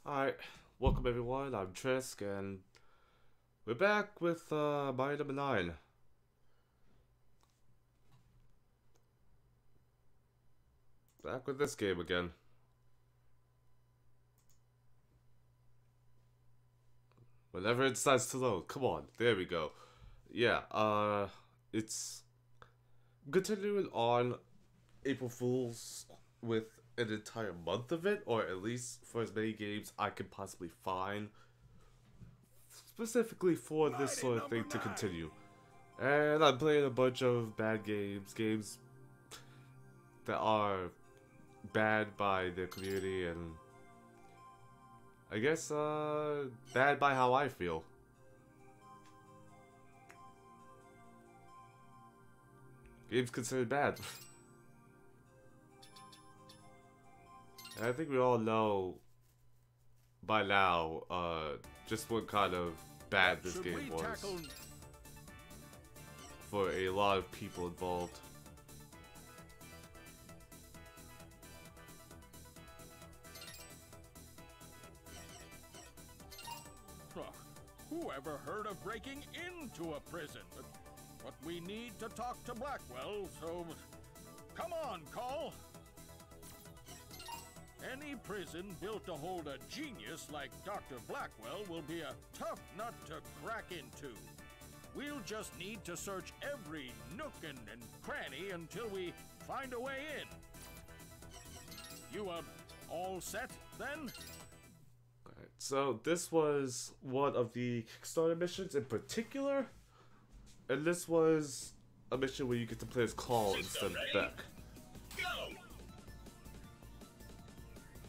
Alright, welcome everyone, I'm Trisk, and we're back with my number 9. Back with this game again. Whenever it decides to load, come on, there we go. Yeah, it's continuing on April Fools with an entire month of it, or at least for as many games I can possibly find, specifically for this sort of thing to continue. And I'm playing a bunch of bad games that are bad by the community and I guess bad by how I feel. Games considered bad. And I think we all know by now just what kind of bad this game was for a lot of people involved. Who ever heard of breaking into a prison? But we need to talk to Blackwell, so come on, Call. Any prison built to hold a genius like Dr. Blackwell will be a tough nut to crack into. We'll just need to search every nook and cranny until we find a way in. You all set, then? So this was one of the Kickstarter missions in particular, and this was a mission where you get to play as Call instead of Beck. Go!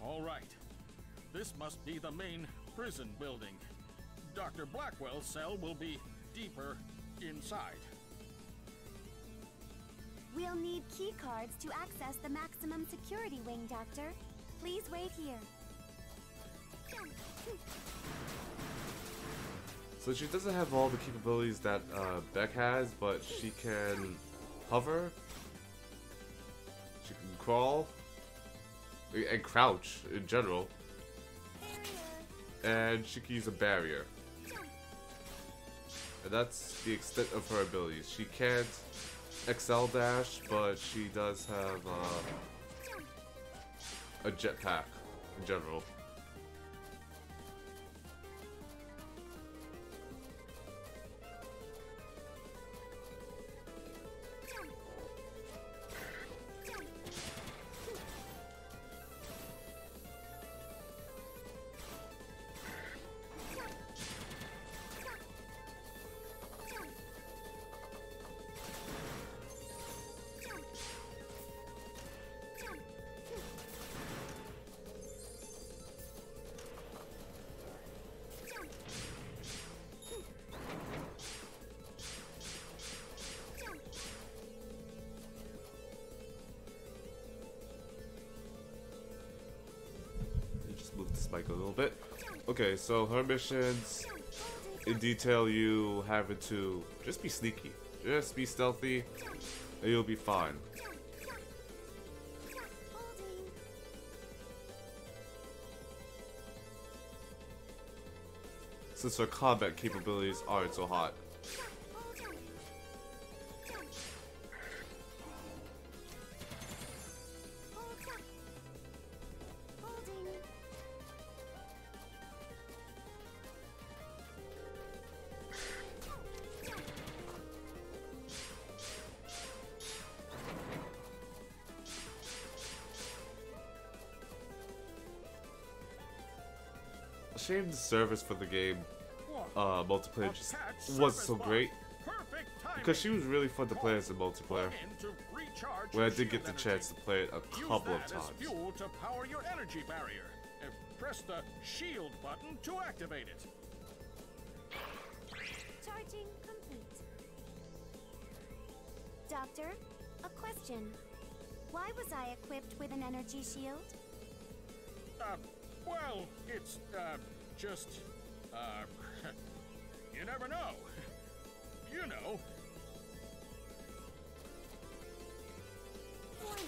All right. This must be the main prison building. Dr. Blackwell's cell will be deeper inside. We'll need key cards to access the maximum security wing, Doctor. Please wait here. So she doesn't have all the capabilities that Beck has, but she can hover, she can crawl, and crouch in general, and she can use a barrier. And that's the extent of her abilities. She can't XL dash, but she does have a jetpack in general. Move this mic a little bit. Okay, so her missions in detail, you having to just be sneaky, just be stealthy, and you'll be fine. Since her combat capabilities aren't so hot. Shame the service for the game multiplayer just wasn't so great, because she was really fun to play as a multiplayer when I did get the chance to play it a couple of times. Fuel to power your energy barrier. Press the shield button to activate it. Charging complete. Doctor, a question. Why was I equipped with an energy shield? Well, it's, just, you never know. You know. Warning.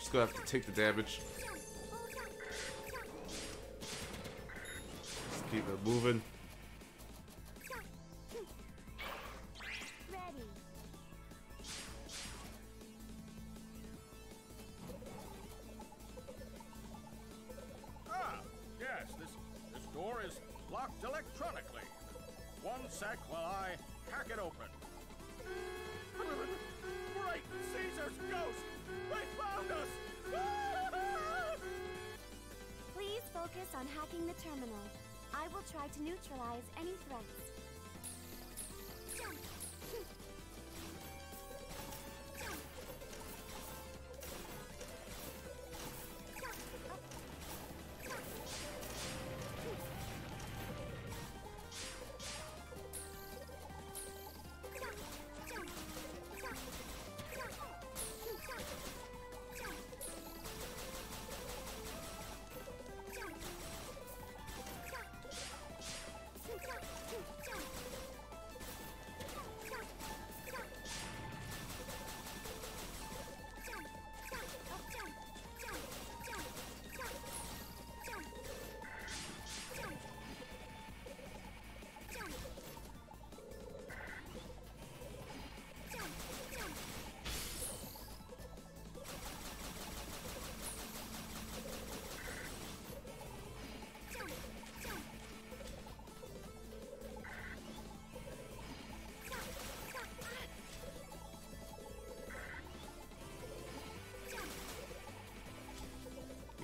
Just gonna have to take the damage. Just keep it moving. Ready. Ah, yes, this door is locked electronically. One sec while I hack it open. Great Caesar's ghost! They found us! Please focus on hacking the terminal. I will try to neutralize any threats. Jump.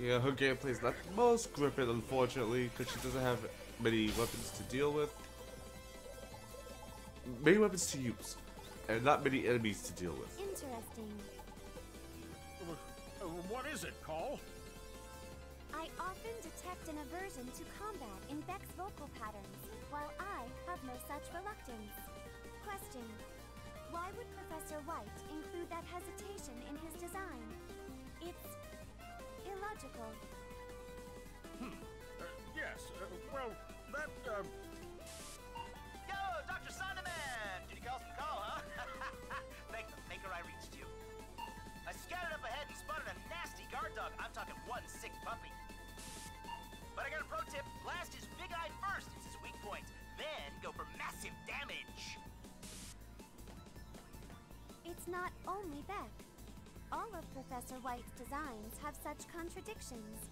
Yeah, her gameplay is not the most gripping, unfortunately, because she doesn't have many weapons to deal with. Many weapons to use, and not many enemies to deal with. Interesting. What is it, Cole? I often detect an aversion to combat in Beck's vocal patterns, while I have no such reluctance. Question. Why would Professor White include that hesitation in his design? It's illogical. Yes, well, that, Yo, Dr. Sonderman! Did you girls call, huh? Make her I reached you. I scouted up ahead and spotted a nasty guard dog. I'm talking one sick puppy. But I got a pro tip. Blast his big eye first. It's his weak point. Then go for massive damage. It's not only Beck. All of Professor White's designs have such contradictions.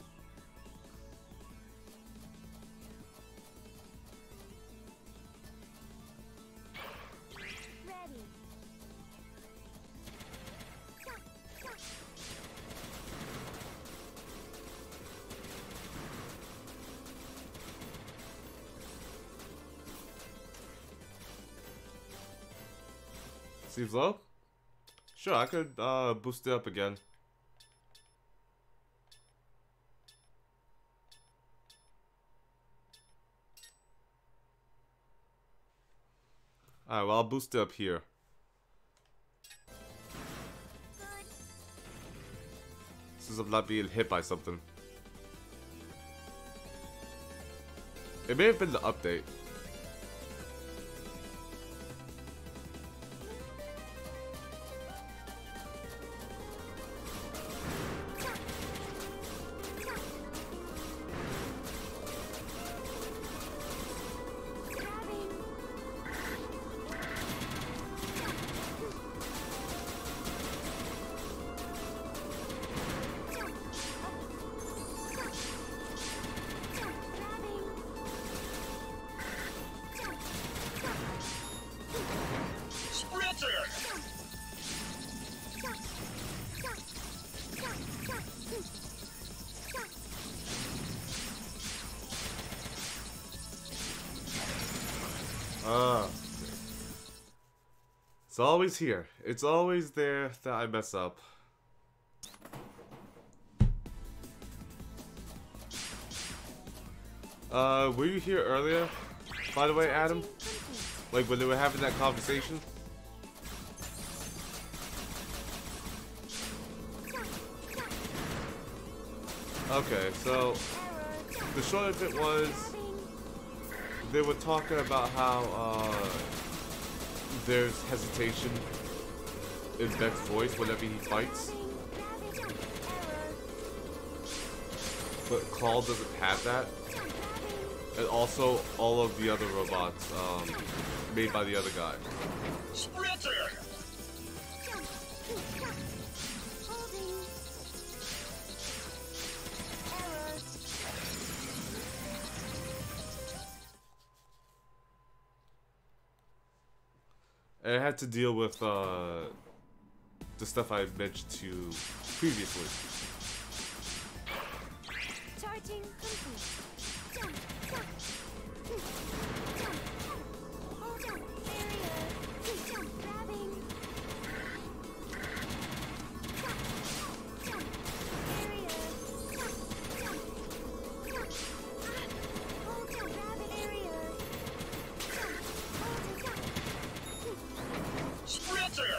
Ready. Seems low? Sure, I could boost it up again. Alright, well, I'll boost it up here. Since I'm not being hit by something. It may have been the update. It's always here. It's always there that I mess up. Were you here earlier? By the way, Adam? Like when they were having that conversation? Okay, so the short of it was they were talking about how there's hesitation in Beck's voice whenever he fights. but Claw doesn't have that. And also all of the other robots made by the other guy. Sprinter! And I had to deal with the stuff I mentioned to you previously. Charging complete. Jump, jump. Jump. Hold on. Barrier. Jump. Grabbing. Jump. Jump. Barrier. Jump. Jump. Jump. Hold on. Grab it. Barrier. Jump. Hold it. Jump. Sprinter!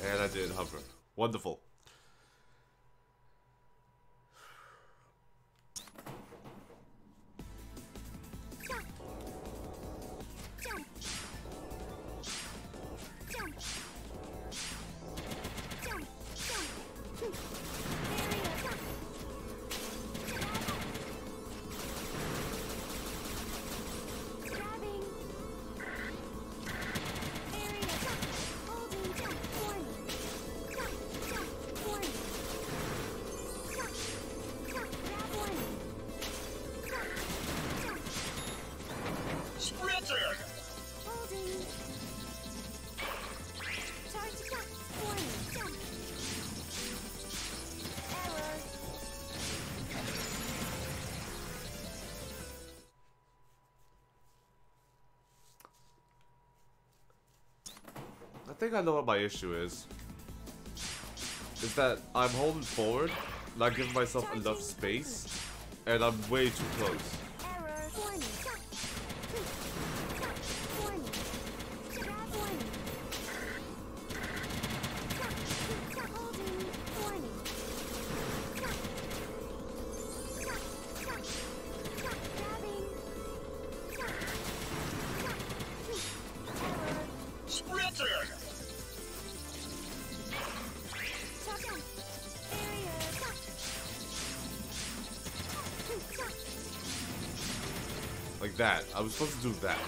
And I did hover. Wonderful. I think I know what my issue is. Is that I'm holding forward, not giving myself enough space, and I'm way too close. Like that. I was supposed to do that.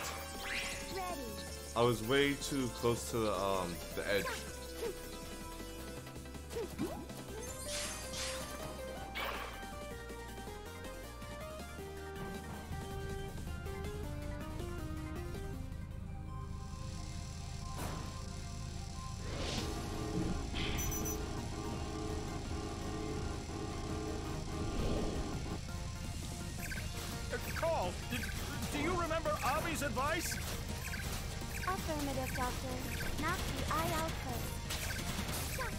I was way too close to the edge. Call, do you remember Avi's advice? Affirmative, Doctor. Knock the eye out first. Jump,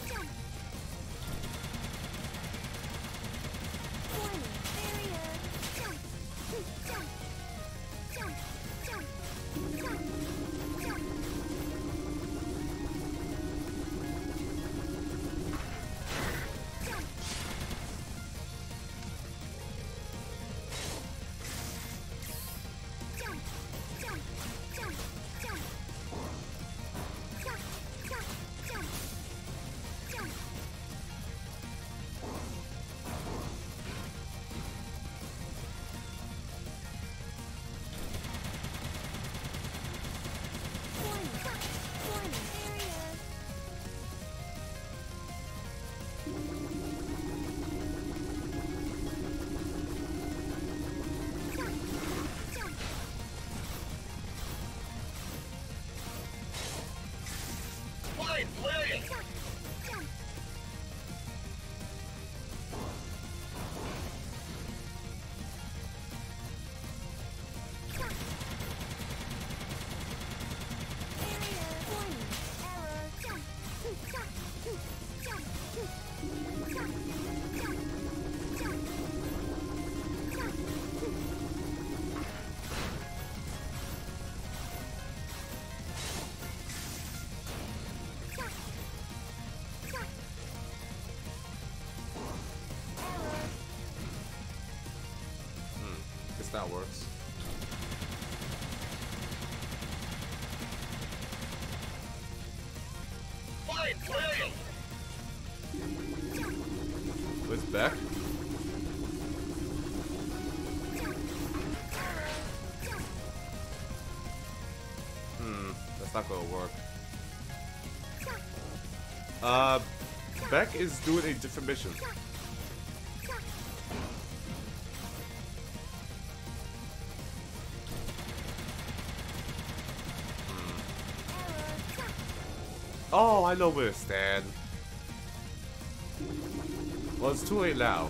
jump. Warning, barrier. Jump, jump, jump, jump, jump, jump. Jump, jump, jump, jump. guess that works. Where's Beck? That's not gonna work. Beck is doing a different mission. Oh, I know where to stand. Well, it's too late now.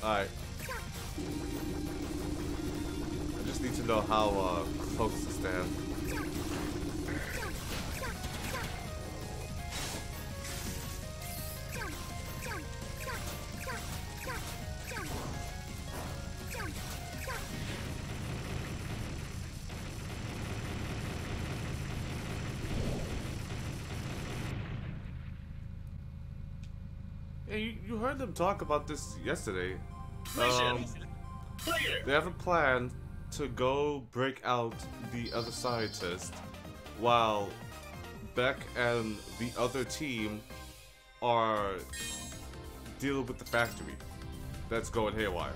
Alright. I just need to know how close to stand. Yeah, you heard them talk about this yesterday. They have a plan to go break out the other scientist while Beck and the other team are dealing with the factory that's going haywire.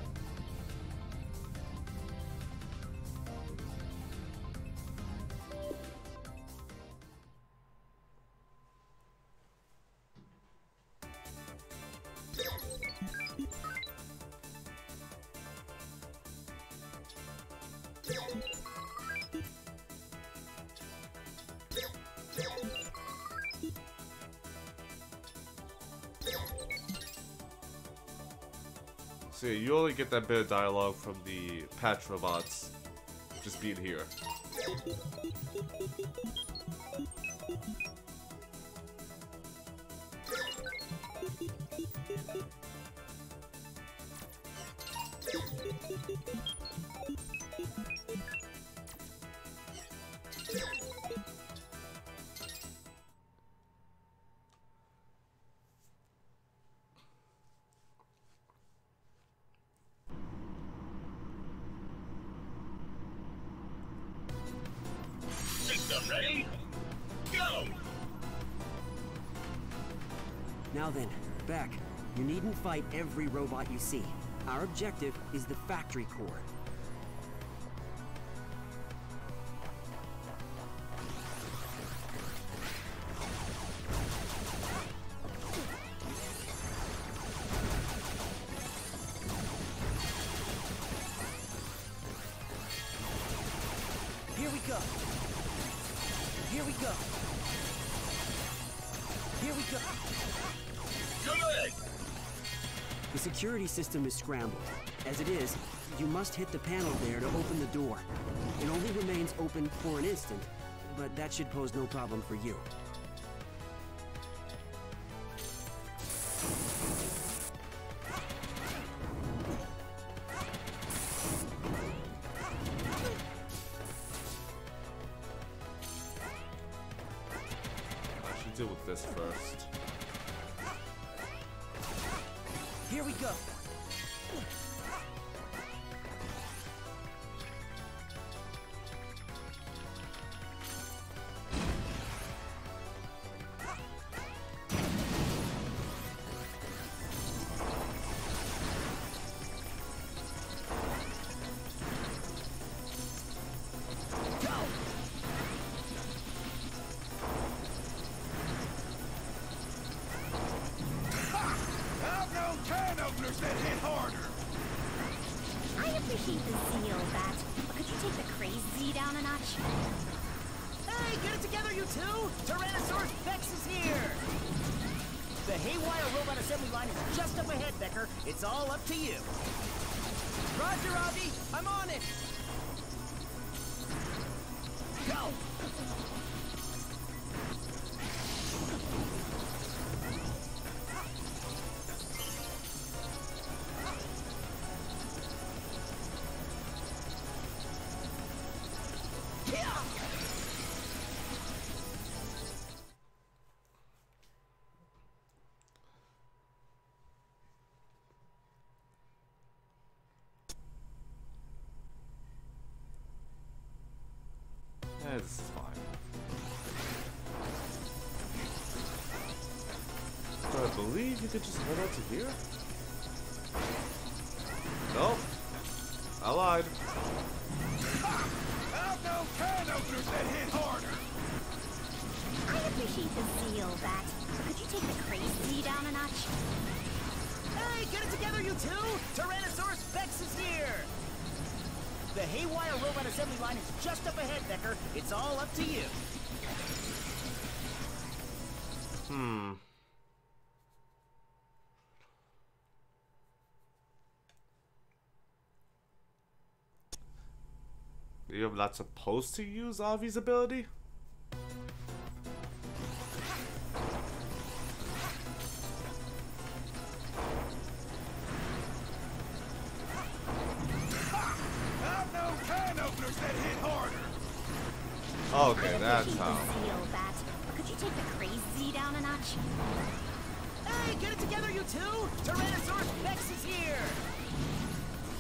See, you only get that bit of dialogue from the patch robots just being here. Ready? Go! Now then, Beck, you needn't fight every robot you see. Our objective is the factory core. Here we go. Here we go. Here we go. Good! The security system is scrambled. As it is, you must hit the panel there to open the door. It only remains open for an instant, but that should pose no problem for you. I should deal with this first. Here we go. I've known can openers that hit harder! I appreciate the zeal, Bat, but could you take the crazy down a notch? Hey, get it together, you two! Tyrannosaurus Vex is here! The Haywire robot assembly line is just up ahead, Becker. It's all up to you. Roger, Avi. I'm on it. Go! This is fine. So I believe you could just head out to here? Nope. I lied. I've known can openers that hit harder. I appreciate the zeal, Bat, but could you take the crazy down a notch? Hey, get it together, you two! Tyrannosaurus Vex is here! The Haywire robot assembly line is just up ahead, Becker. It's all up to you. You're not supposed to use Avi's ability? I've known can openers that hit harder. Okay, that's I how. appreciate the zeal, Bat, but could you take the crazy down a notch? Hey, get it together, you two! Tyrannosaurus Vex is here!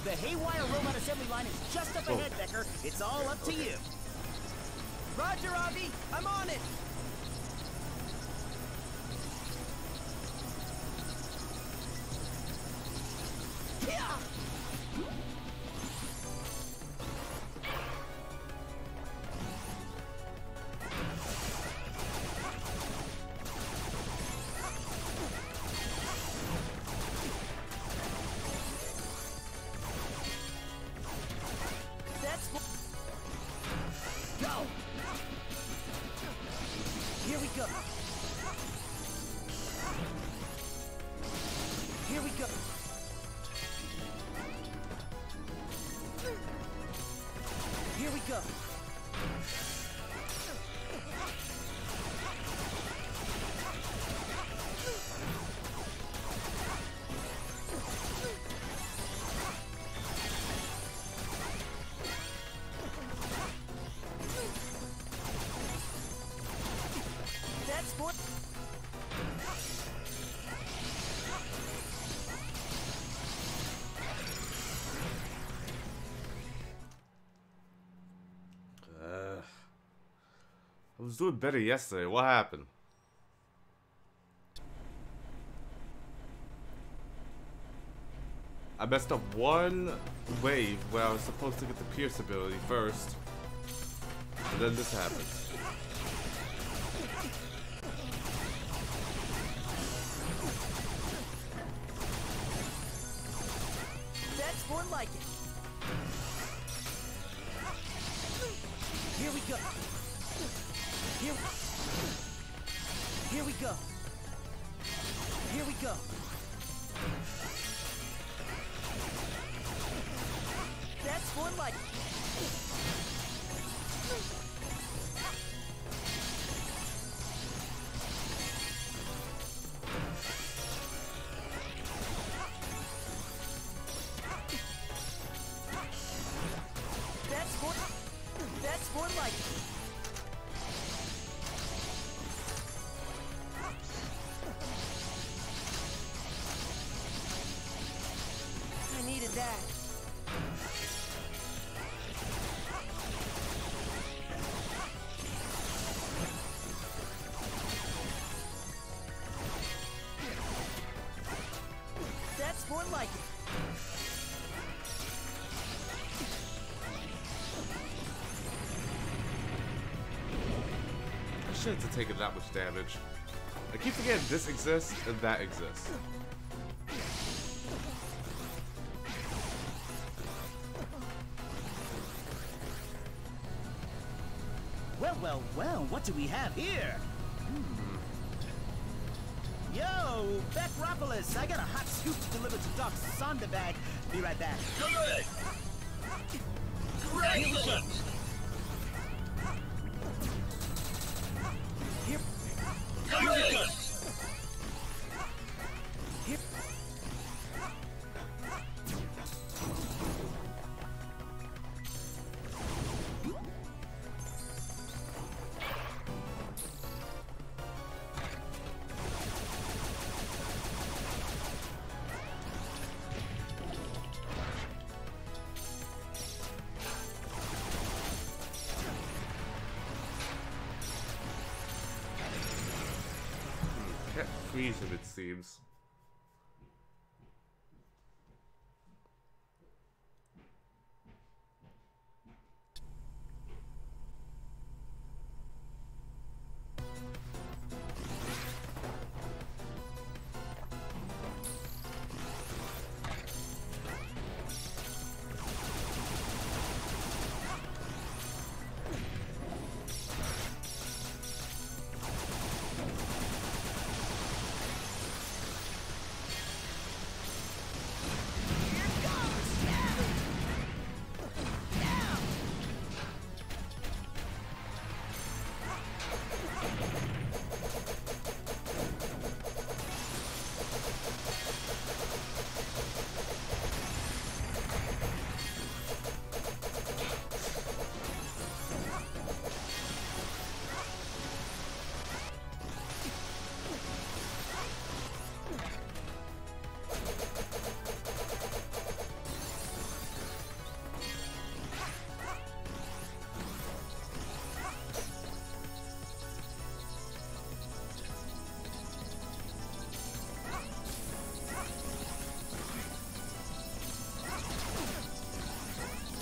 The Haywire robot assembly line is just up ahead, Becker. It's all up to you. Roger, Avi. I'm on it. Yeah. Go! Here we go. Here we go. Here we go. That's more. I was doing better yesterday. What happened? I messed up one wave where I was supposed to get the Pierce ability first. And then this happened. That's more like it. Here we go. Here we go. Here we go. That's more like it. That's more like it. I needed that. That's more like it. I shouldn't have taken that much damage. I keep forgetting this exists and that exists. Well, what do we have here? Yo, Beckropolis, I got a hot scoop to deliver to Doc Sonderbag. Be right back. Good! Excellent! Here. Good! Here. Can't freeze him, it seems.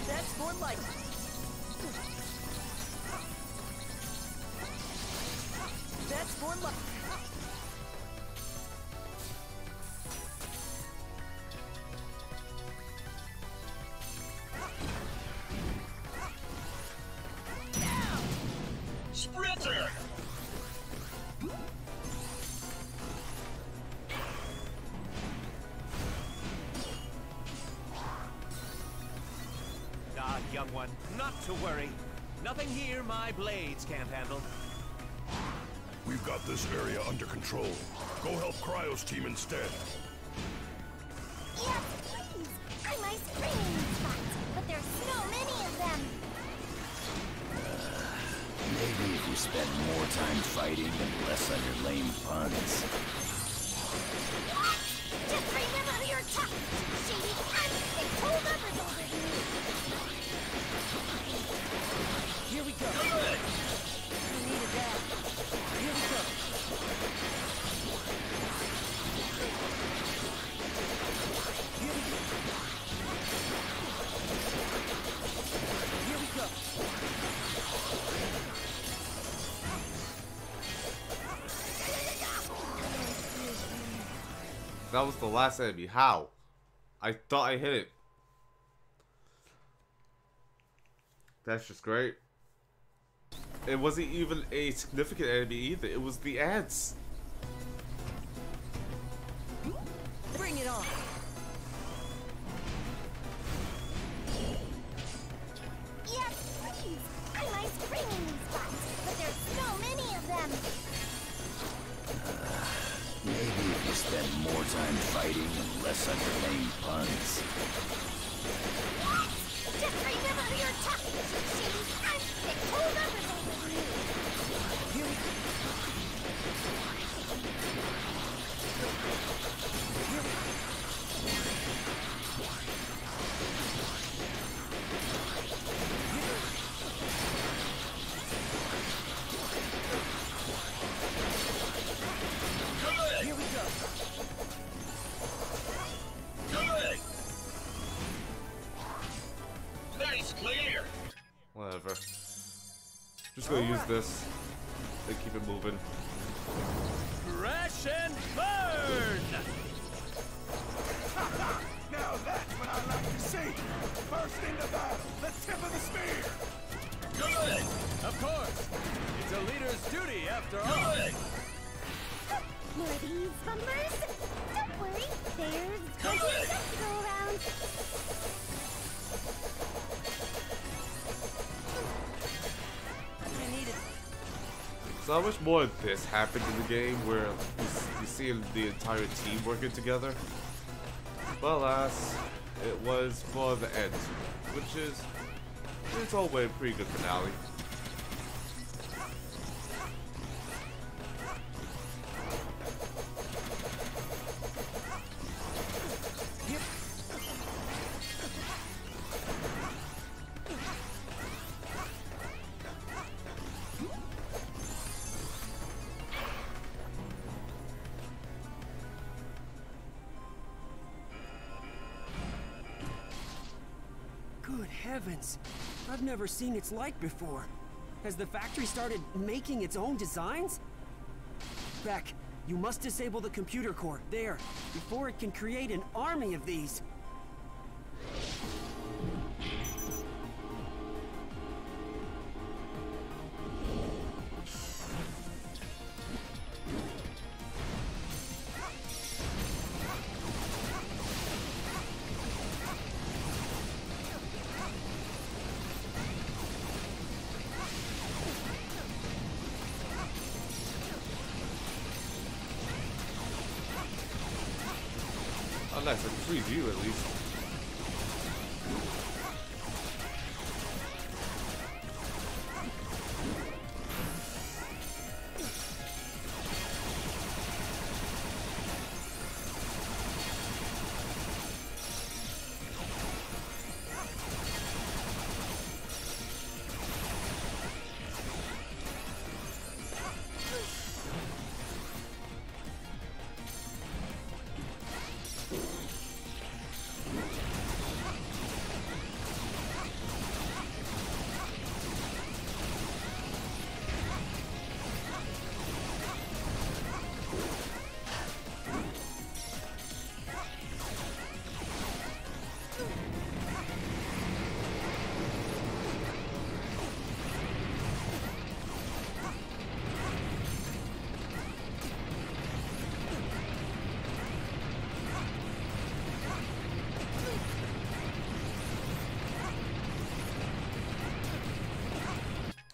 That's more like. That's more like. Sprinter! Ah, young one, not to worry. Nothing here my blades can't handle. We've got this area under control. Go help Cryo's team instead. Yes, please! I'm ice cream spots, but there's so many of them! Maybe if you spent more time fighting and less on your lame puns. What? Just remember your talk! Shady, I'm sick cold uppers over you! Here we go. Good! We needed that. Here we go. Here we go. Here we go. That was the last enemy. How? I thought I hit it. That's just great. It wasn't even a significant enemy either. It was the ants. Bring it on. Yes, please! I'm ice cream spots, but there's so many of them! Maybe if you spent more time fighting and less on your lame puns. What? Just remember your talk! Shady, I'm sick cold uppers over you! Here we go. Here we go. Good! Here we go. Good! Nice clear! Whatever. Just gonna use this and keep it moving. Crash and burn! Now that's what I like to see. First into battle, the tip of the spear. Good! Of course! It's a leader's duty after all! Good! More of these bumpers? Don't worry, there's plenty of stuff to go around. I need it. So how much more of this happened in the game where you see the entire team working together? But alas, it was for the end, which is it's all way a pretty good finale. Good heavens. I've never seen its like before. Has the factory started making its own designs? Beck, you must disable the computer core, there, before it can create an army of these. Oh, nice, a free view at least.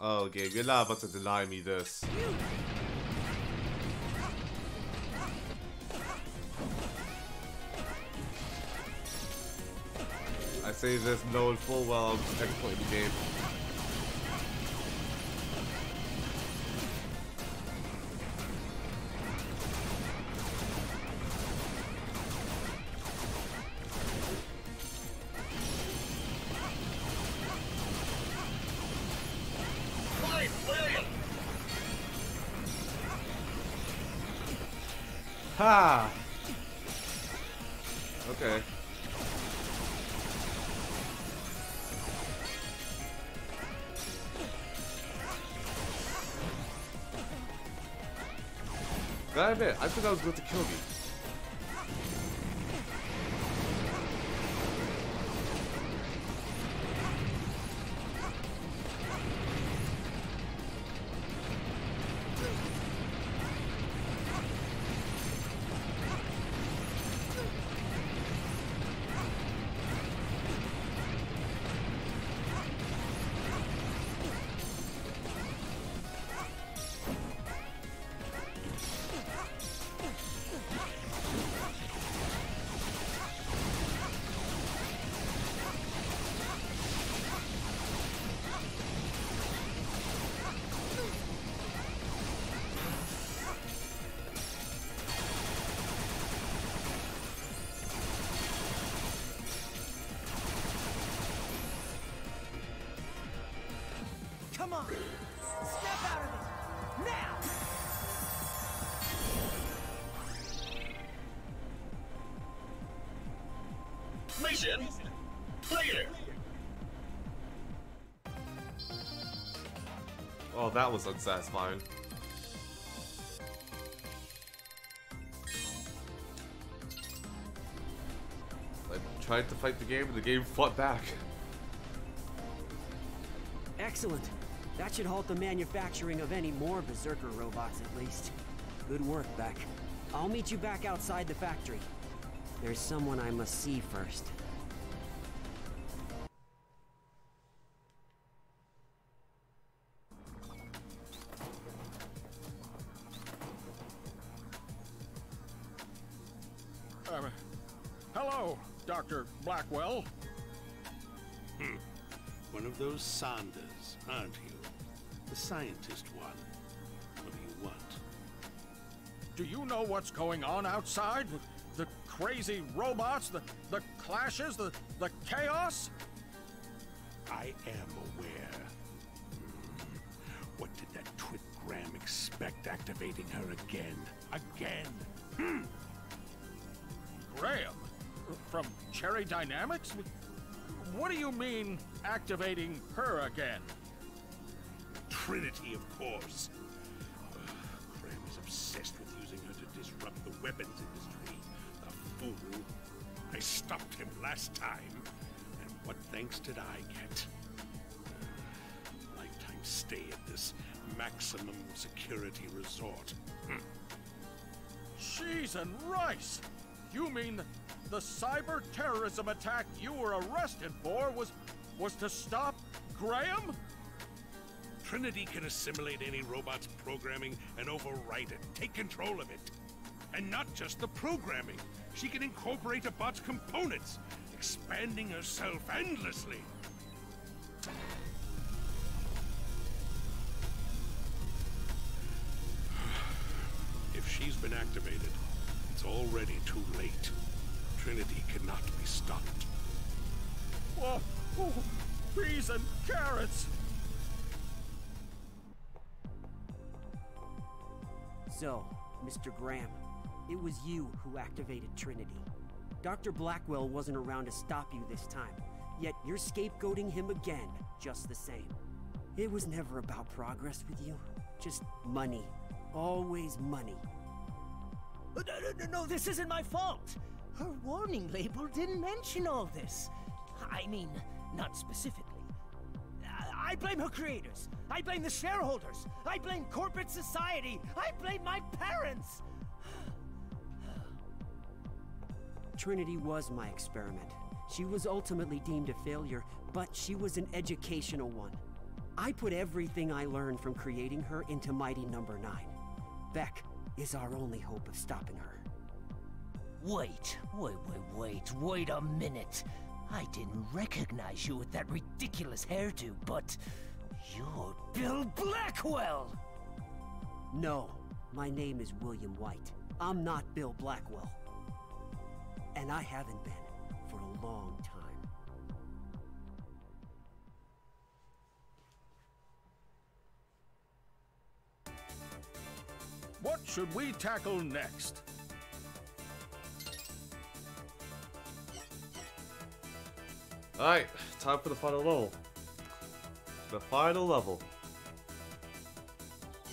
Oh, game, you're not about to deny me this. I say this knowing full well I'm exploiting the game. Ha! Okay. Gotta admit, I thought that was going to kill me. Come on! Step out of it! Now! Mission clear. Oh, that was unsatisfying. I tried to fight the game and the game fought back. Excellent. That should halt the manufacturing of any more Berserker robots, at least. Good work, Beck. I'll meet you back outside the factory. There's someone I must see first. Hello, Dr. Blackwell. One of those Sanders, aren't you? The scientist one. What do you want? Do you know what's going on outside? The crazy robots, the clashes, the chaos? I am aware. What did that Twit Graham expect activating her again? Again? Graham? From Cherry Dynamics? What do you mean, activating her again? Trinity, of course. Graham is obsessed with using her to disrupt the weapons industry. The fool. I stopped him last time. And what thanks did I get? Lifetime stay at this maximum security resort. Cheese and rice! You mean the cyber terrorism attack you were arrested for was to stop Graham? Trinity can assimilate any robot's programming and overwrite it, take control of it. And not just the programming. She can incorporate a bot's components, expanding herself endlessly. If she's been activated, it's already too late. Trinity cannot be stopped. Whoa! Oh, peas and carrots! So, Mr. Graham, it was you who activated Trinity. Dr. Blackwell wasn't around to stop you this time, yet you're scapegoating him again, just the same. It was never about progress with you, just money. Always money. No, this isn't my fault. Her warning label didn't mention all this. I mean, not specifically. I blame her creators. I blame the shareholders. I blame corporate society. I blame my parents. Trinity was my experiment. She was ultimately deemed a failure, but she was an educational one. I put everything I learned from creating her into Mighty Number 9. Beck is our only hope of stopping her. Wait a minute. I didn't recognize you with that ridiculous hairdo, but you're Bill Blackwell! No, my name is William White. I'm not Bill Blackwell. And I haven't been for a long time. What should we tackle next? Alright, time for the final level. The final level.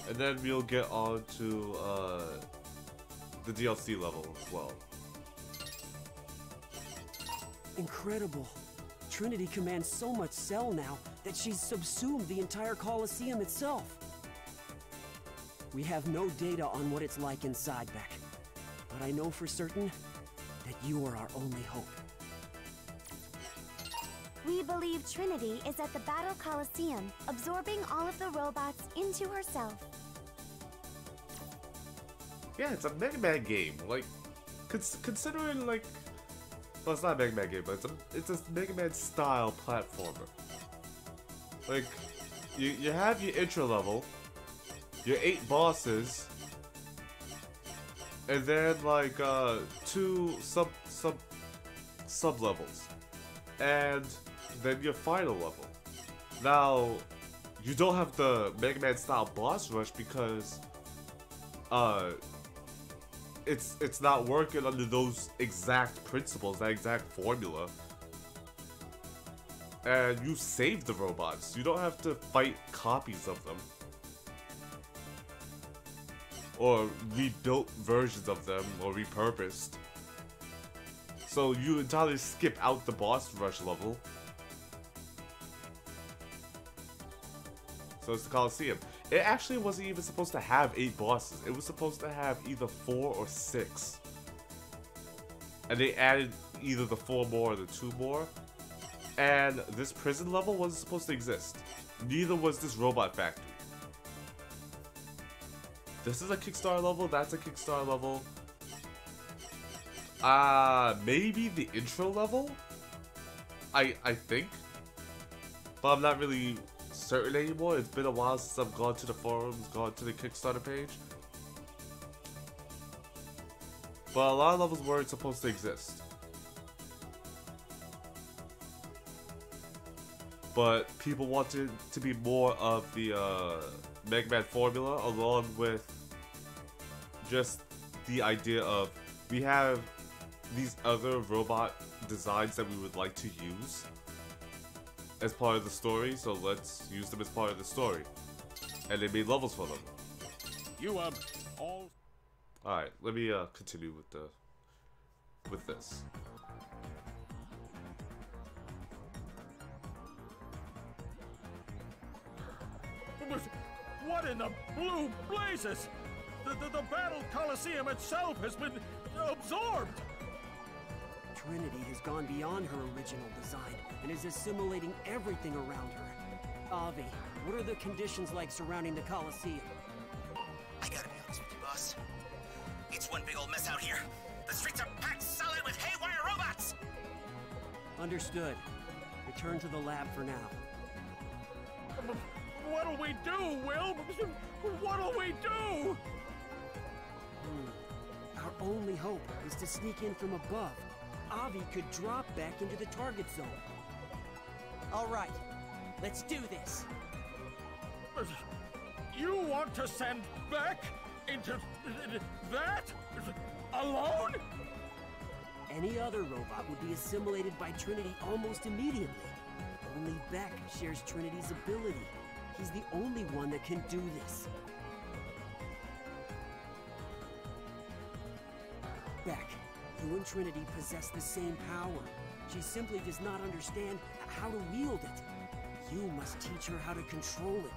And then we'll get on to the DLC level as well. Incredible. Trinity commands so much cell now that she's subsumed the entire Colosseum itself. We have no data on what it's like inside, Beck. But I know for certain that you are our only hope. We believe Trinity is at the Battle Coliseum, absorbing all of the robots into herself. Yeah, it's a Mega Man game. Like, considering like, well, it's not a Mega Man game, but it's a Mega Man style platformer. Like, you have your intro level, your 8 bosses, and then like 2 sub levels, and then your final level. Now, you don't have the Mega Man style boss rush because it's not working under those exact principles, that exact formula. And you save the robots. You don't have to fight copies of them, or rebuilt versions of them, or repurposed. So you entirely skip out the boss rush level. So it's the Coliseum. it actually wasn't even supposed to have 8 bosses. It was supposed to have either 4 or 6. And they added either the 4 more or the 2 more. And this prison level wasn't supposed to exist. Neither was this robot factory. This is a Kickstarter level, that's a Kickstarter level. Maybe the intro level? I think. But I'm not really certain anymore. It's been a while since I've gone to the forums, gone to the Kickstarter page. But a lot of levels weren't supposed to exist. But people wanted to be more of the Mega Man formula, along with just the idea of we have these other robot designs that we would like to use as part of the story, so let's use them as part of the story. And they made levels for them. You all. Alright, let me continue with this. What in the blue blazes? The Battle Coliseum itself has been absorbed! Trinity has gone beyond her original design and is assimilating everything around her. Avi, what are the conditions like surrounding the Coliseum? I gotta be honest with you, boss. It's one big old mess out here. The streets are packed solid with haywire robots! Understood. Return to the lab for now. What'll we do, Will? What'll we do? Our only hope is to sneak in from above. Avi could drop back into the target zone. All right, let's do this. You want to send Beck into that? Alone? Any other robot would be assimilated by Trinity almost immediately. Only Beck shares Trinity's ability. He's the only one that can do this. Beck, you and Trinity possess the same power. She simply does not understand how to wield it. You must teach her how to control it.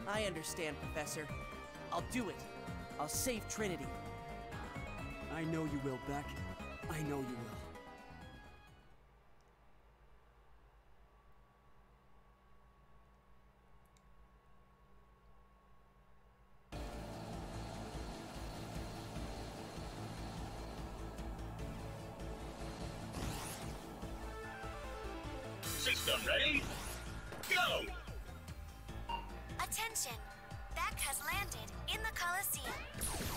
I understand, Professor. I'll do it. I'll save Trinity. I know you will, Beck. I know you will. System ready? Go! Attention! Beck has landed in the Coliseum.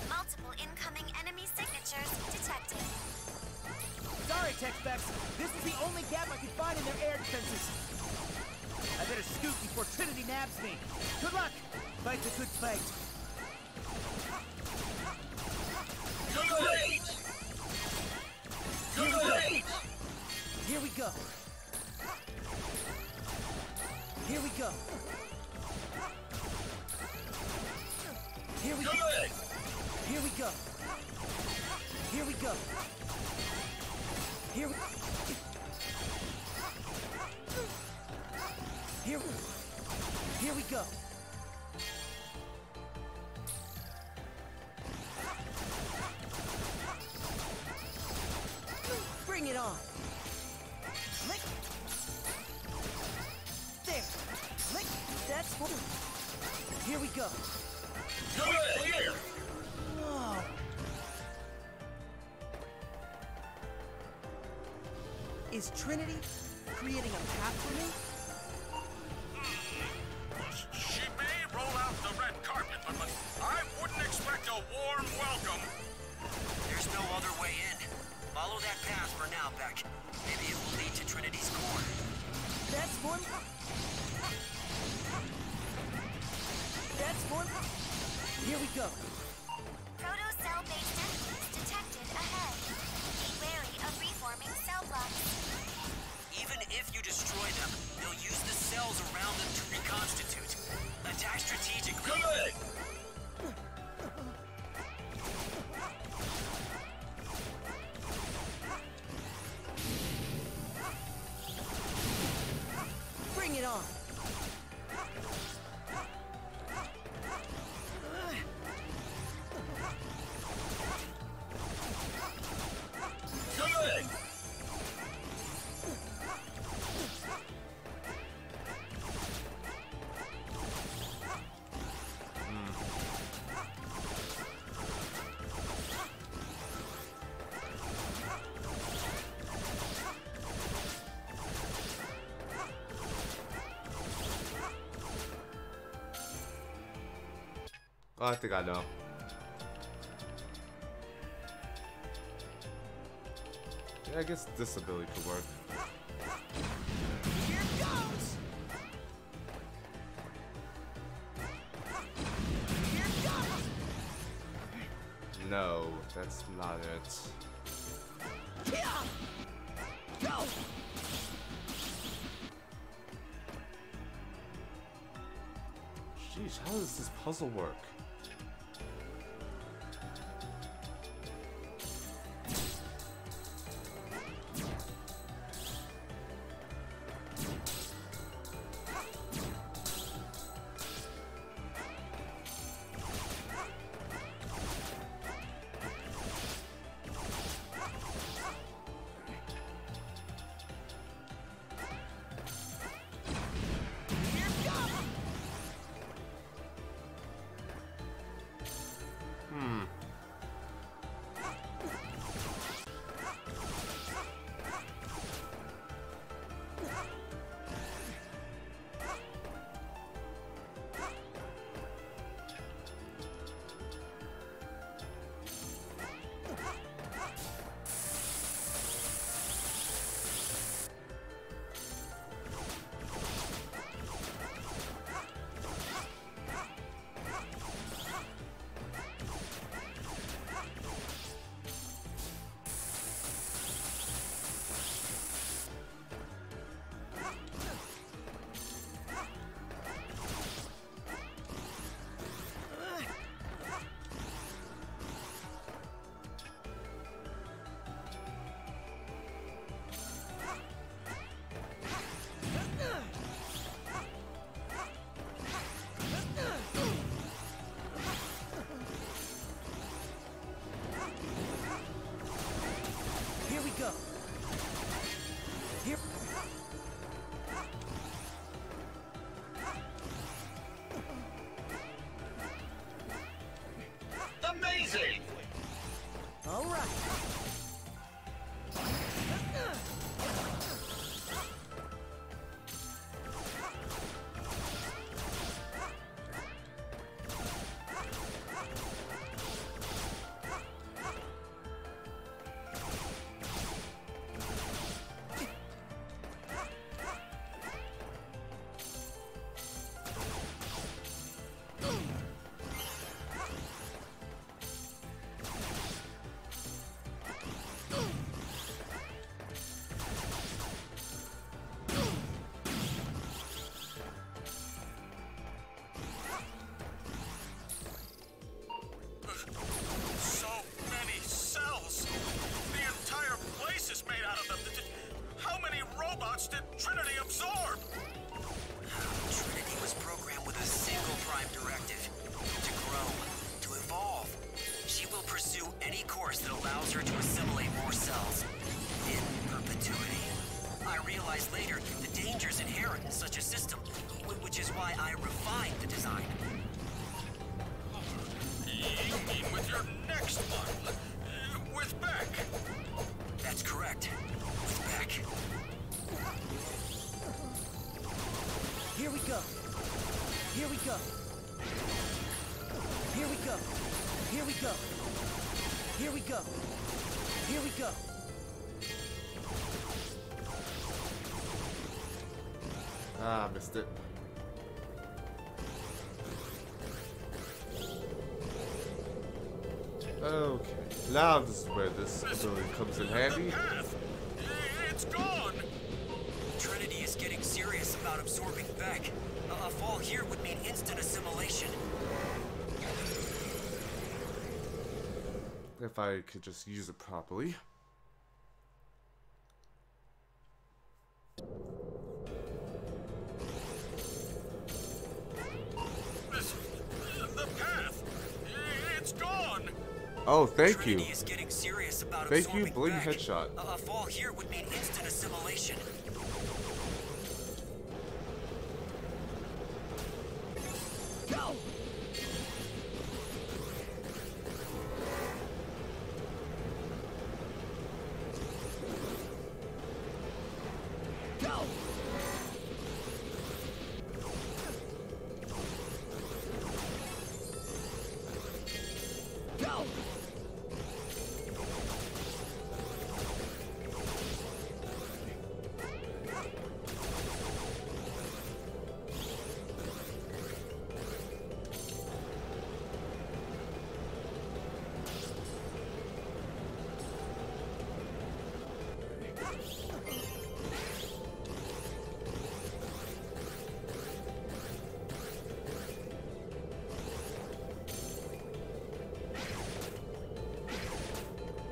Multiple incoming enemy signatures detected. Sorry, Tech-Specs. This is the only gap I could find in their air defenses. I better scoot before Trinity nabs me. Good luck! Fight the good fight. Great! Great! Here we go. Here we go. Here we go. Good! Here we go. Here we go. Here we Here we go. Bring it on. Lick. There. Lick. That's for. Here we go. Good! Here! Oh. Is Trinity creating a path for me? She may roll out the red carpet, but I wouldn't expect a warm welcome. There's no other way in. Follow that path for now, Beck. Maybe it will lead to Trinity's core. That's one. That's one. Here we go. Proto-cell-based enemies detected ahead. Be wary of reforming cell blocks. Even if you destroy them, they'll use the cells around them to reconstitute. Attack strategically. Good! Bring it on. Oh, I think I know. Yeah, I guess this ability could work. Here goes! Here goes! No, that's not it. Here! Go! Sheesh, how does this puzzle work? Here goes! Here we go. Here. Amazing! All right. So many cells! The entire place is made out of them. How many robots did Trinity absorb? Trinity was programmed with a single prime directive. To grow, to evolve. She will pursue any course that allows her to assimilate more cells. In perpetuity. I realized later the dangers inherent in such a system, which is why I refined the design. You mean with your next one? With Beck? That's correct. With Beck. Here we go. Here we go. Here we go. Here we go. Here we go. Here we go. Ah, missed it. Okay, now this is where this ability comes in handy. The path! It's gone! Trinity is getting serious about absorbing Beck. A fall here would mean instant assimilation. If I could just use it properly. The path! It's gone! Oh, thank you. Trinity is getting serious about Thank you, absorbing bling Beck. headshot. A fall here would mean instant assimilation. Go! Go! now!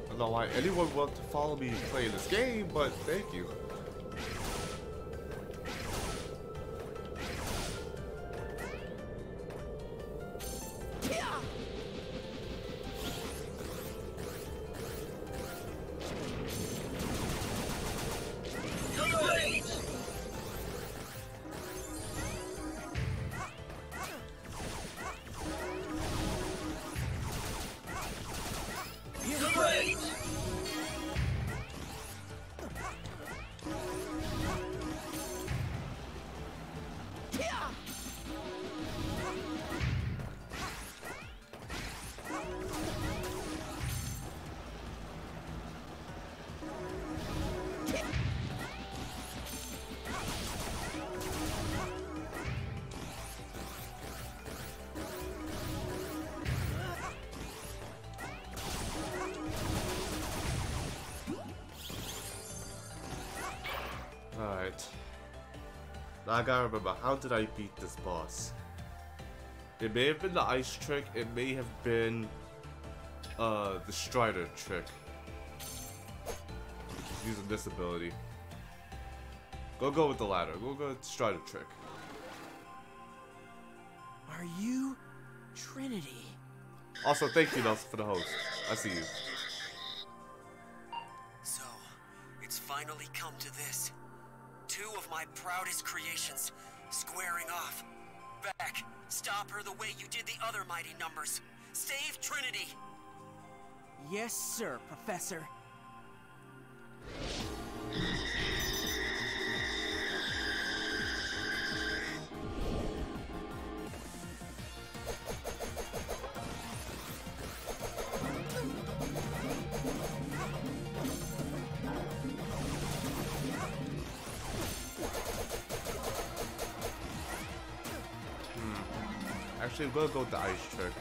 I don't know why anyone would want to follow me playing this game, but thank you. Alright. Now I gotta remember, how did I beat this boss? It may have been the ice trick, it may have been the Strider trick. Just using this ability. Go with the latter. Go with the Strider trick. Are you Trinity? Also, thank you, Nelson, for the host. I see you. So, it's finally come to this. Two of my proudest creations squaring off. Beck, stop her the way you did the other mighty numbers. Save Trinity! Yes, sir, Professor. Actually, we'll go with the ice trick.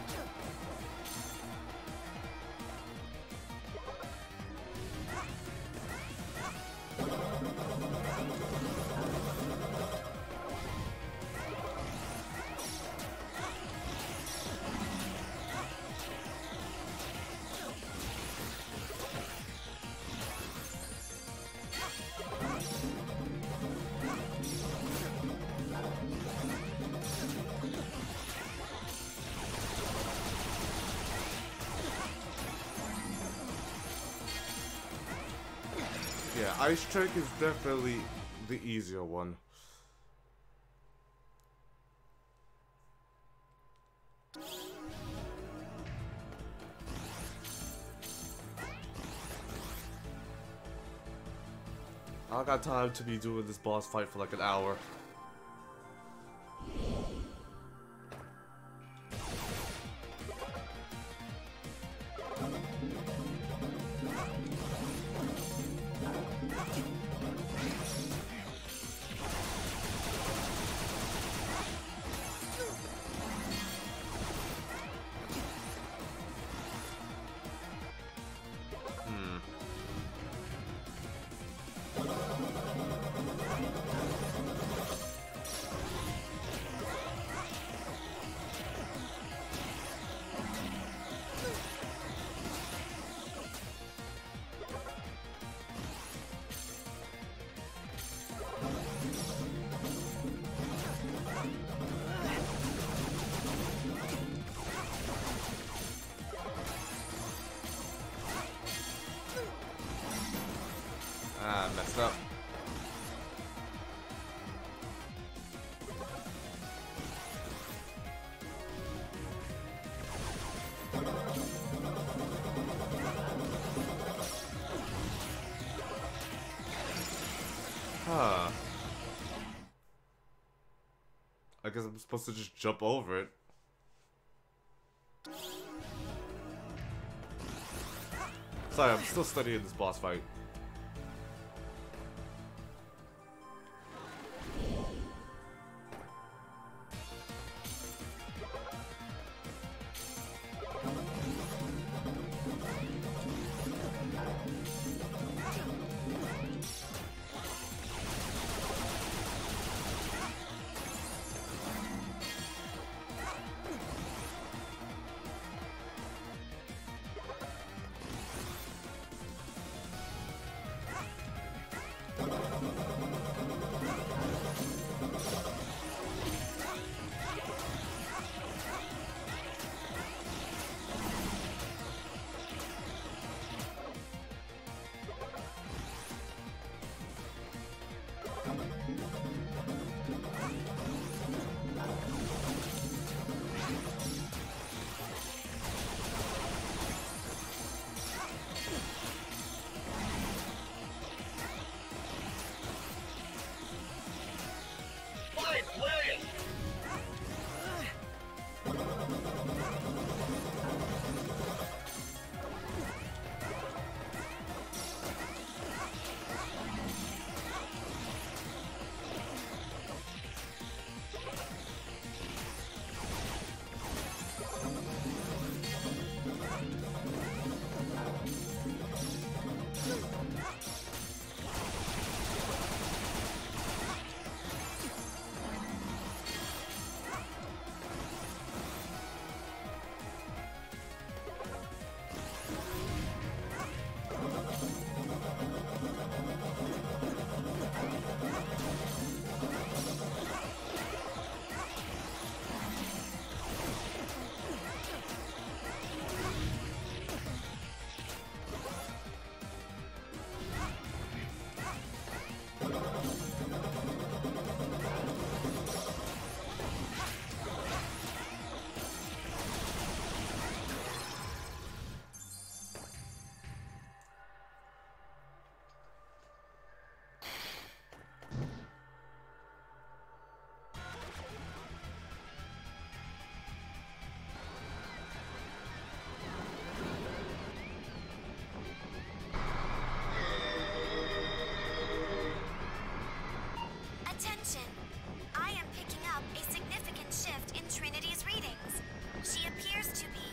Yeah, ice trick is definitely the easier one. I don't got time to be doing this boss fight for like an hour. Ah, messed up. Huh. I guess I'm supposed to just jump over it. Sorry, I'm still studying this boss fight. Attention! I am picking up a significant shift in Trinity's readings. She appears to be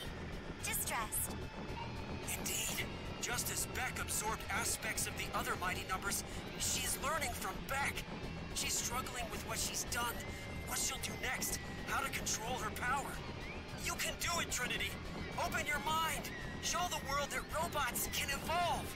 distressed. Indeed. Just as Beck absorbed aspects of the other mighty numbers, she's learning from Beck. She's struggling with what she's done, what she'll do next, how to control her power. You can do it, Trinity! Open your mind! Show the world that robots can evolve!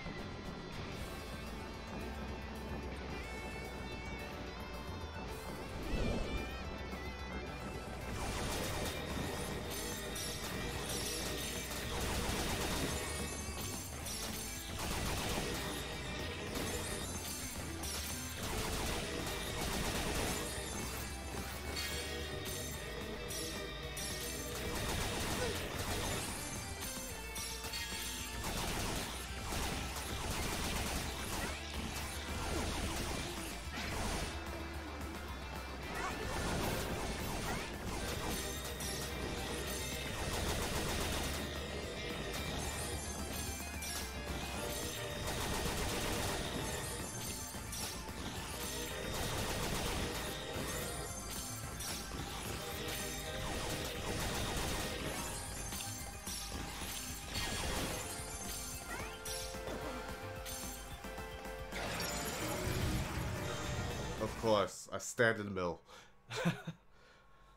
Of course, I stand in the middle.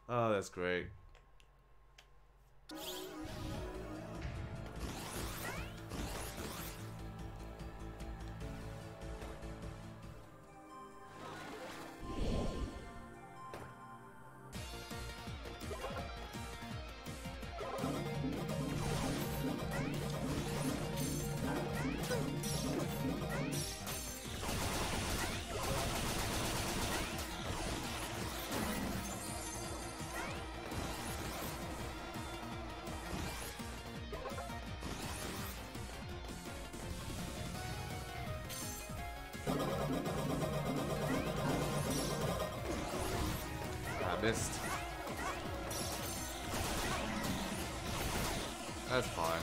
Oh, that's great. I missed. That's fine.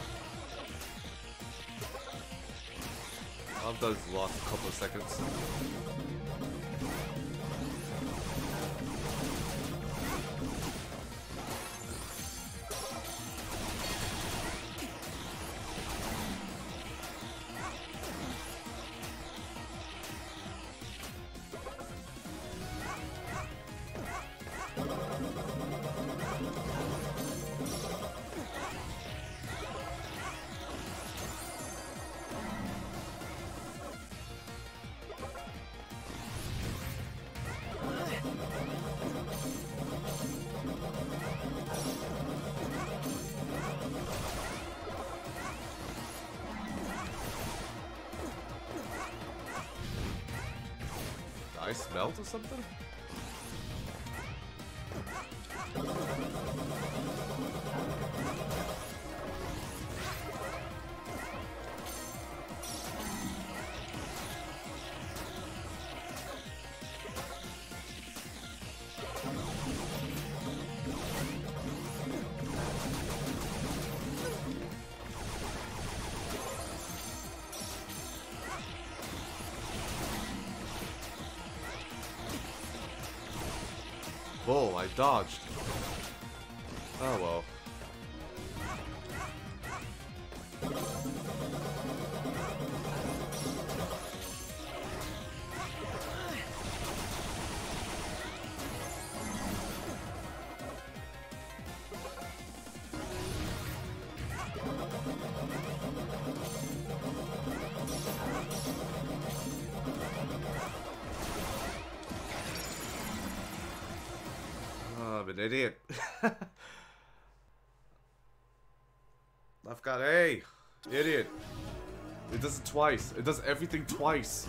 Sometimes lost a couple of seconds. Ice melt or something? Whoa, I dodged. Oh well. I'm an idiot. I've got A. Idiot. It does it twice. It does everything twice.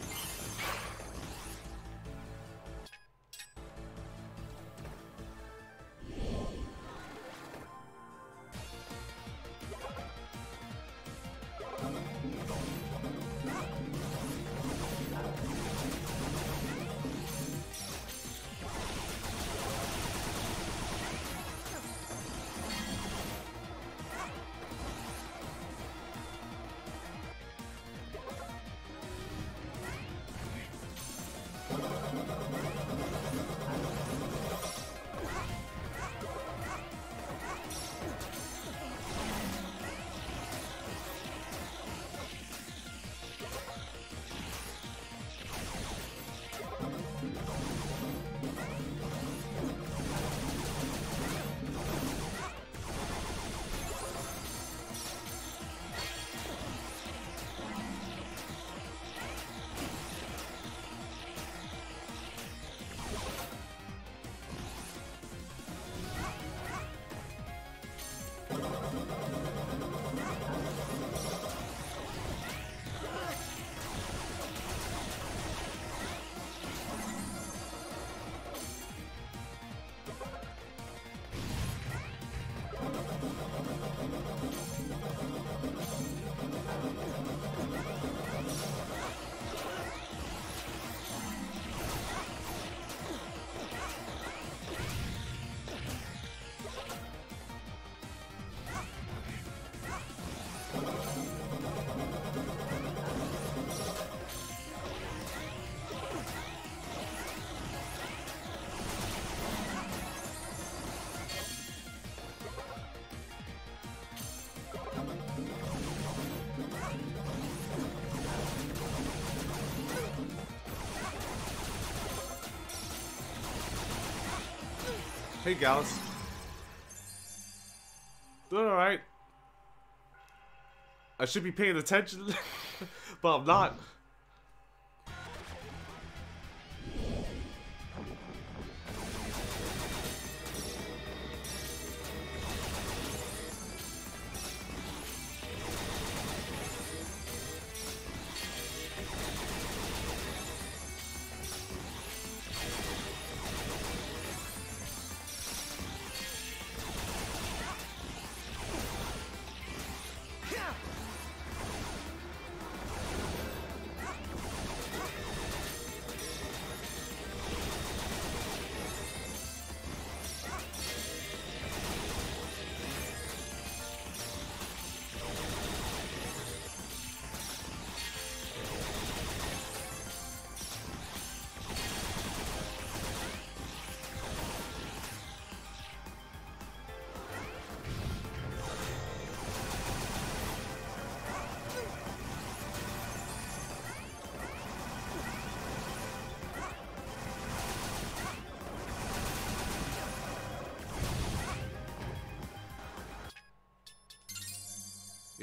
Hey, Gallus. Doing alright. I should be paying attention, but I'm not.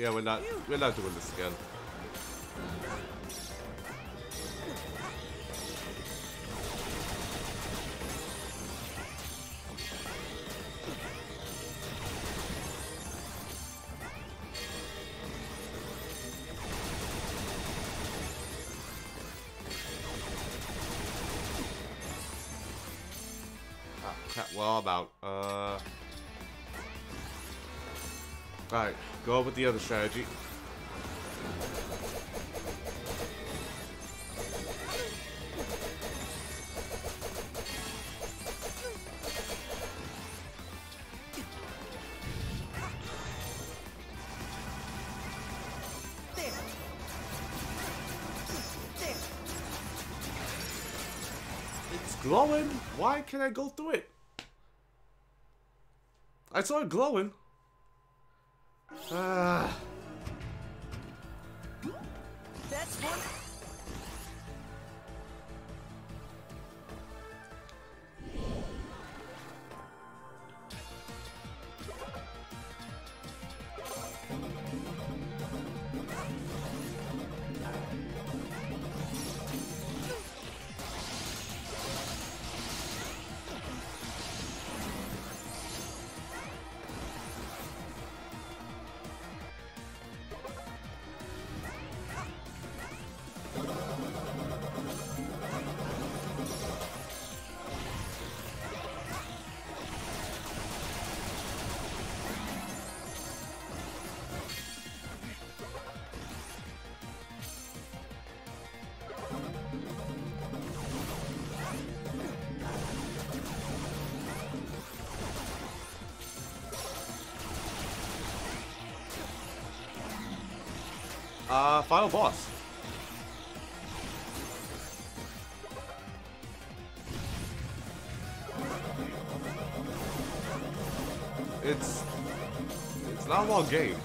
Yeah, we're not doing this again. Ah, crap. Well, I'm out. Alright, go with the other strategy. It's glowing. Why can't I go through it? I saw it glowing. That's one. Final boss. It's not a long game.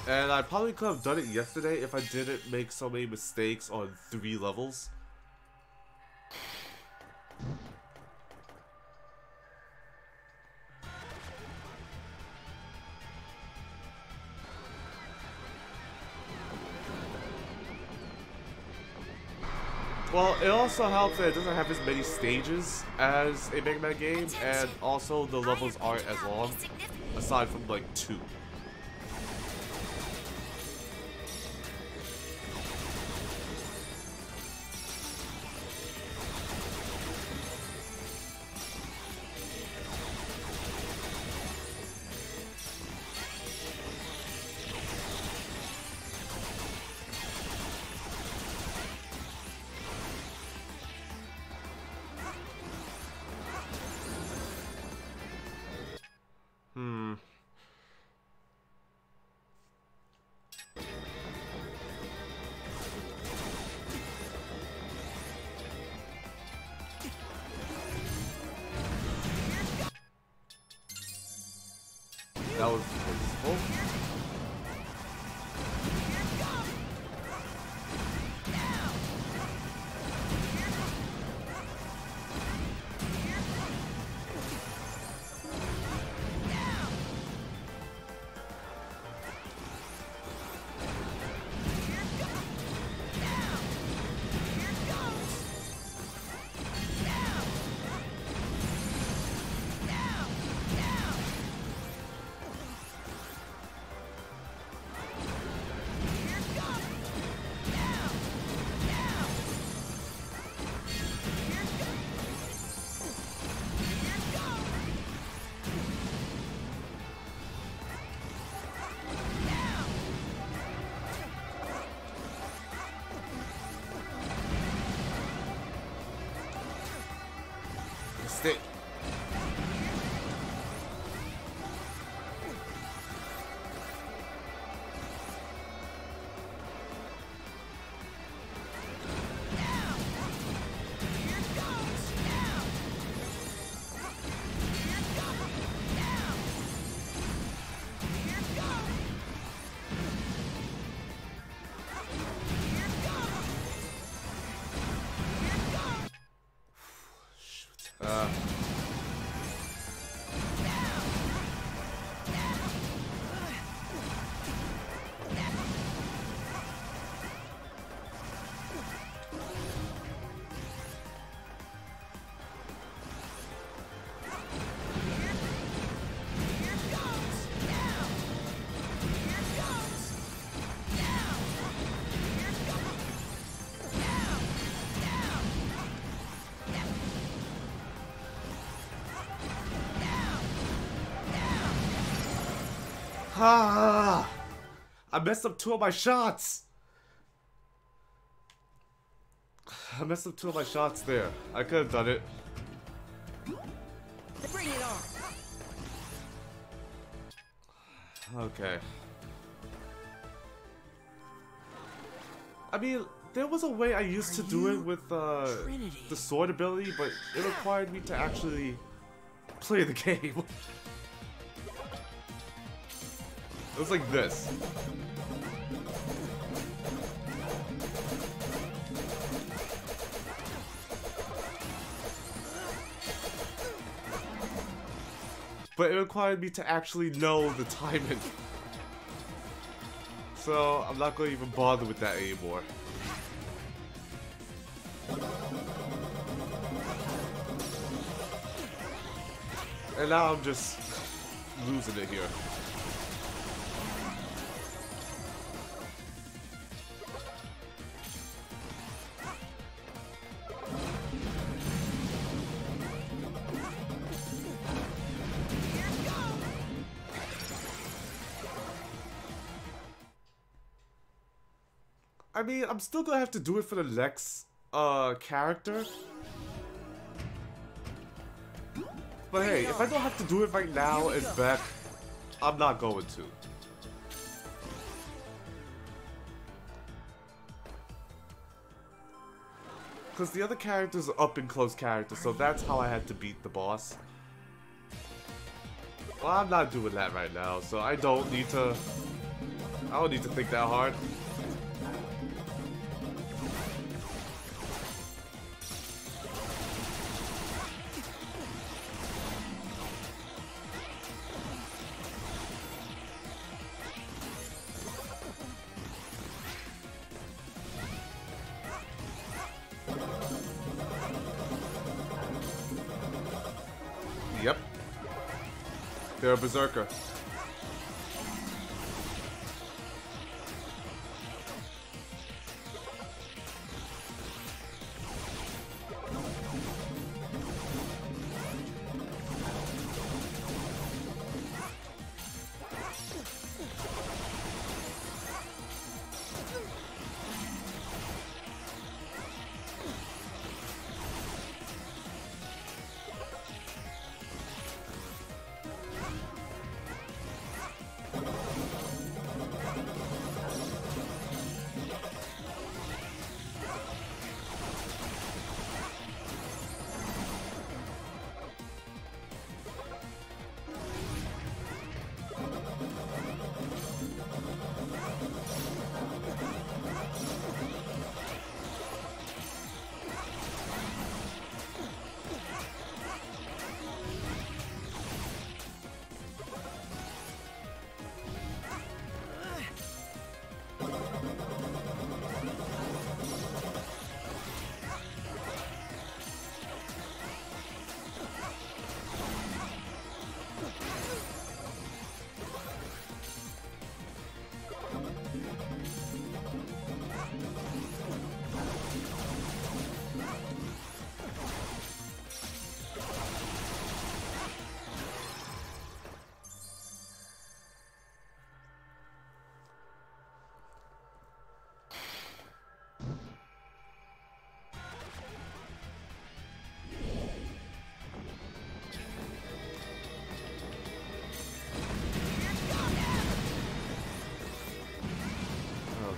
And I probably could have done it yesterday if I didn't make so many mistakes on 3 levels. Well, it also helps that it doesn't have as many stages as a Mega Man game, and also the levels aren't as long, aside from like 2. That was wasteful. Stick. Ah! I messed up 2 of my shots! I messed up 2 of my shots there. I could have done it. Bring it on. Okay. I mean, there was a way I used to do it with the sword ability, but it required me to actually play the game. It was like this. But it required me to actually know the timing. So, I'm not going to even bother with that anymore. And now I'm just losing it here. I mean, I'm still gonna have to do it for the next character. But hey, if I don't have to do it right now as Beck, I'm not going to. Because the other characters are up and close characters, so that's how I had to beat the boss. Well, I'm not doing that right now, so I don't need to think that hard. Yep. They're a berserker.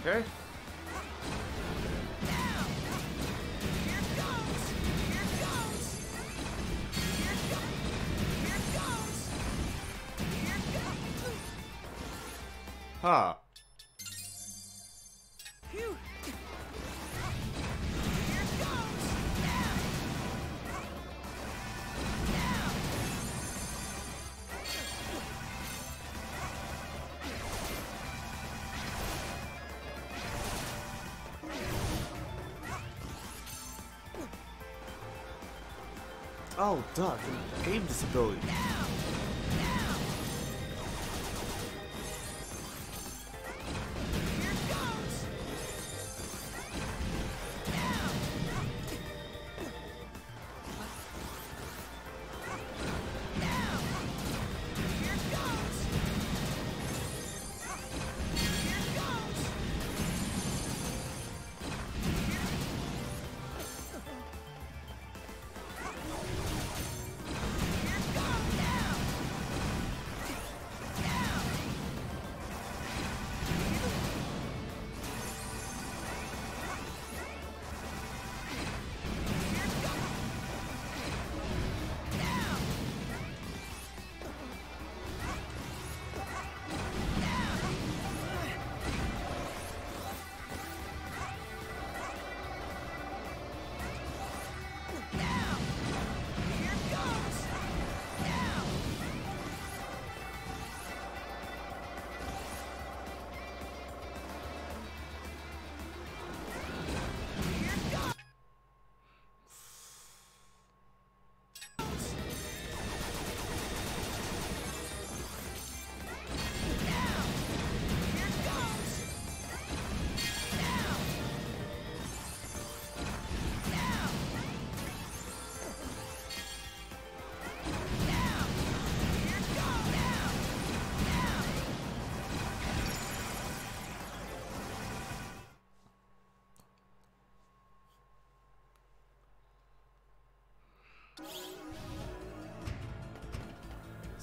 Okay. Huh. Oh, duh, game disability.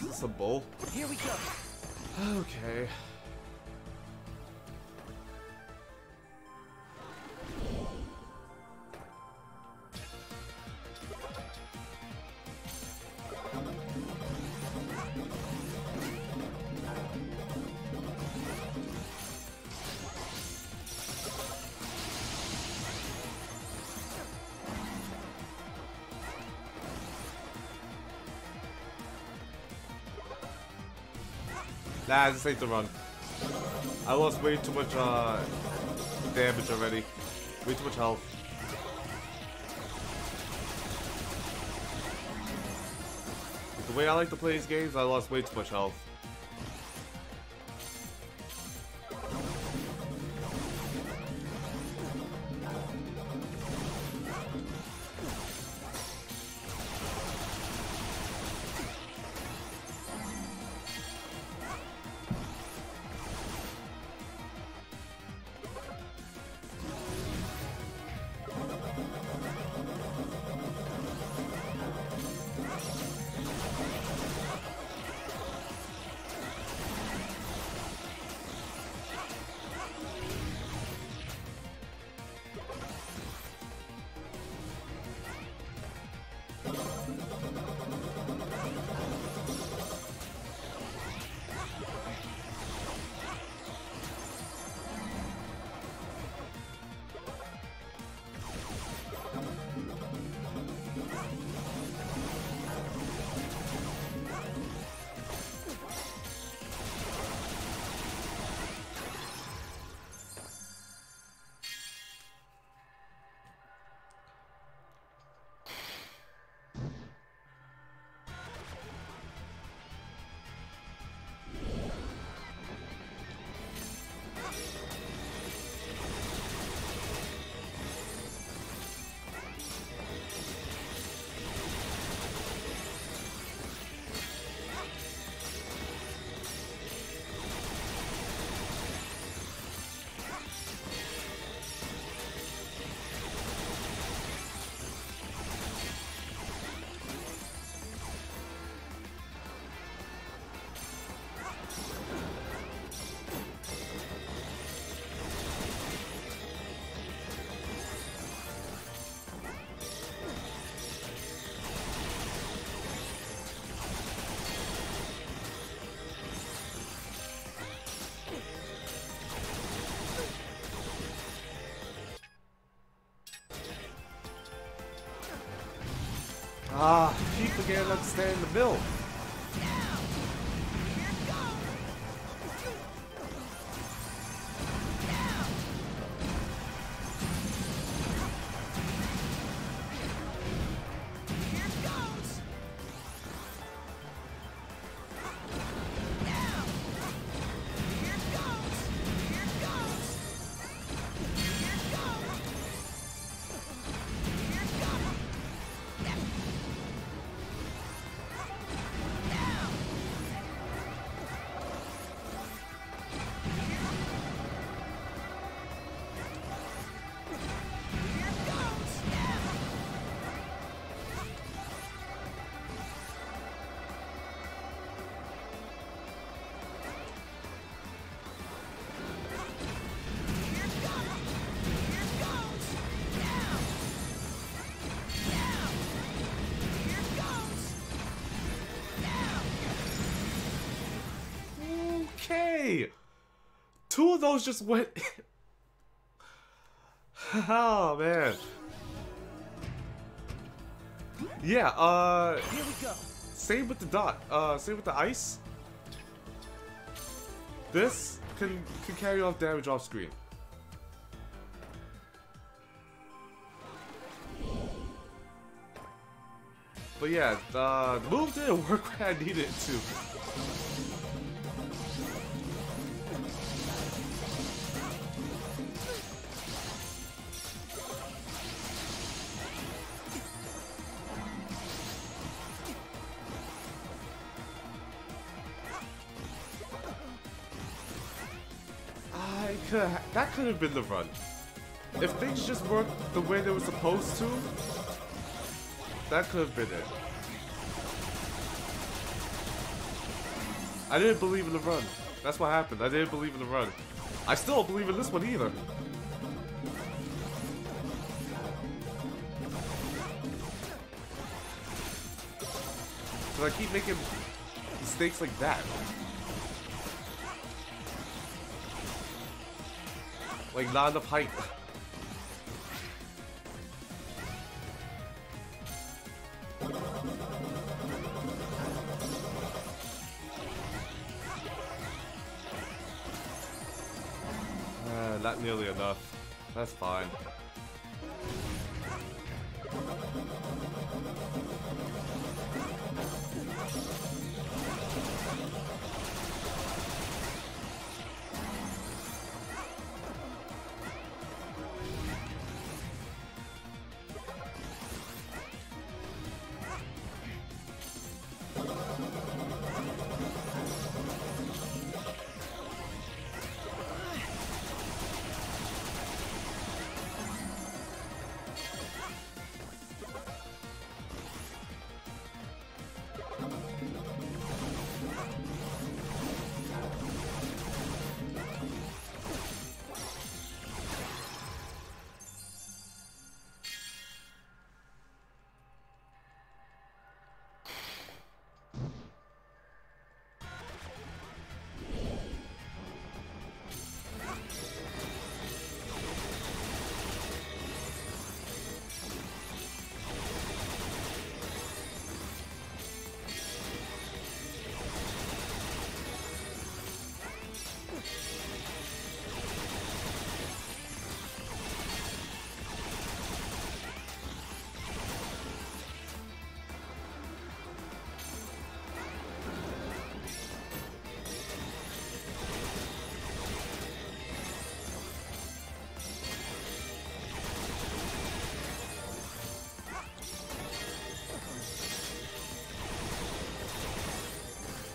Is this a bull? Here we go. Okay. Nah, this ain't the run. I lost way too much damage already. Way too much health. The way I like to play these games, I lost way too much health. Ah, keep again, let's stay in the middle. Okay. Two of those just went. Oh man. Yeah, Here we go. same with the dot. Same with the ice. This can carry off damage off screen. But yeah, the move didn't work where I needed it to. That could have been the run. If things just worked the way they were supposed to, That could have been it. I didn't believe in the run. That's what happened. I didn't believe in the run. I still don't believe in this one either. Because I keep making mistakes like that. Like not enough height. Not nearly enough. That's fine.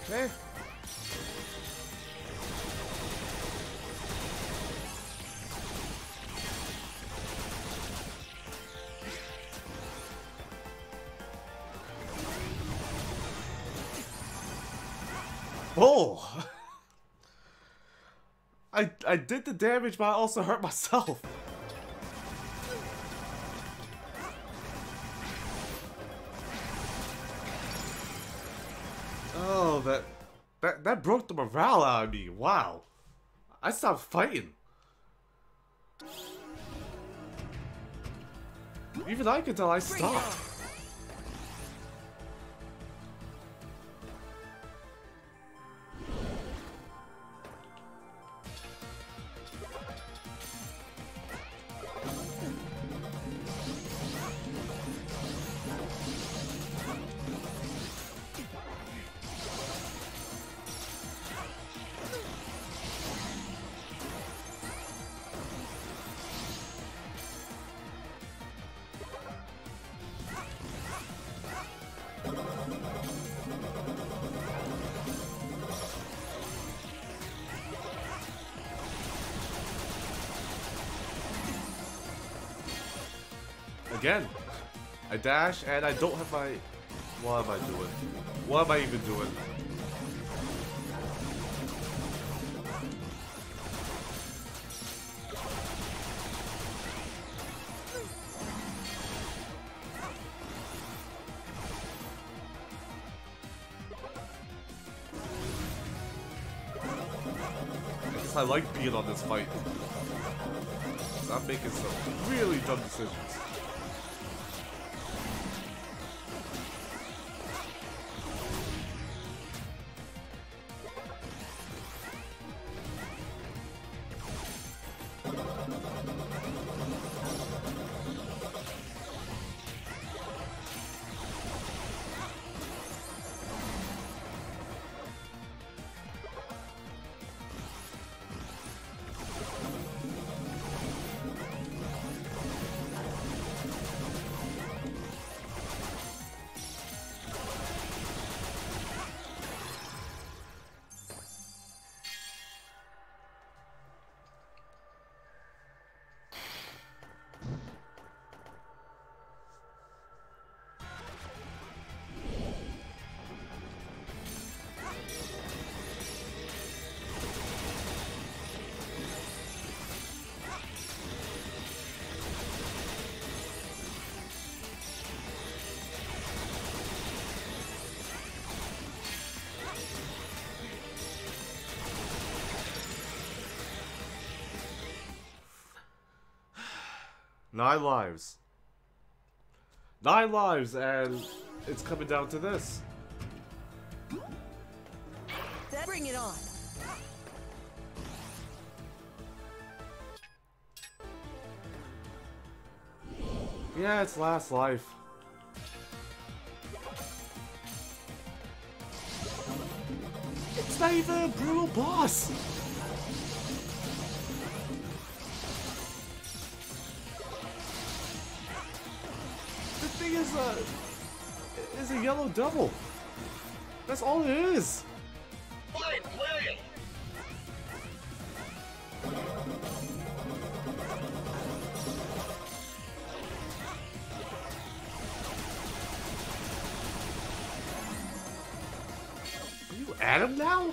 Okay. Oh! I did the damage, but I also hurt myself. Oh, that broke the morale out of me. Wow. I stopped fighting. Even I could tell I stopped. Again, I dash and I don't have my... What am I doing? What am I even doing? I guess I like being on this fight. I'm making some really dumb decisions. 9 lives. 9 lives, and it's coming down to this. Bring it on. Yeah, it's last life. It's not even a brutal boss. The thing is a yellow devil. That's all it is. Fine, play! Are you Adam now?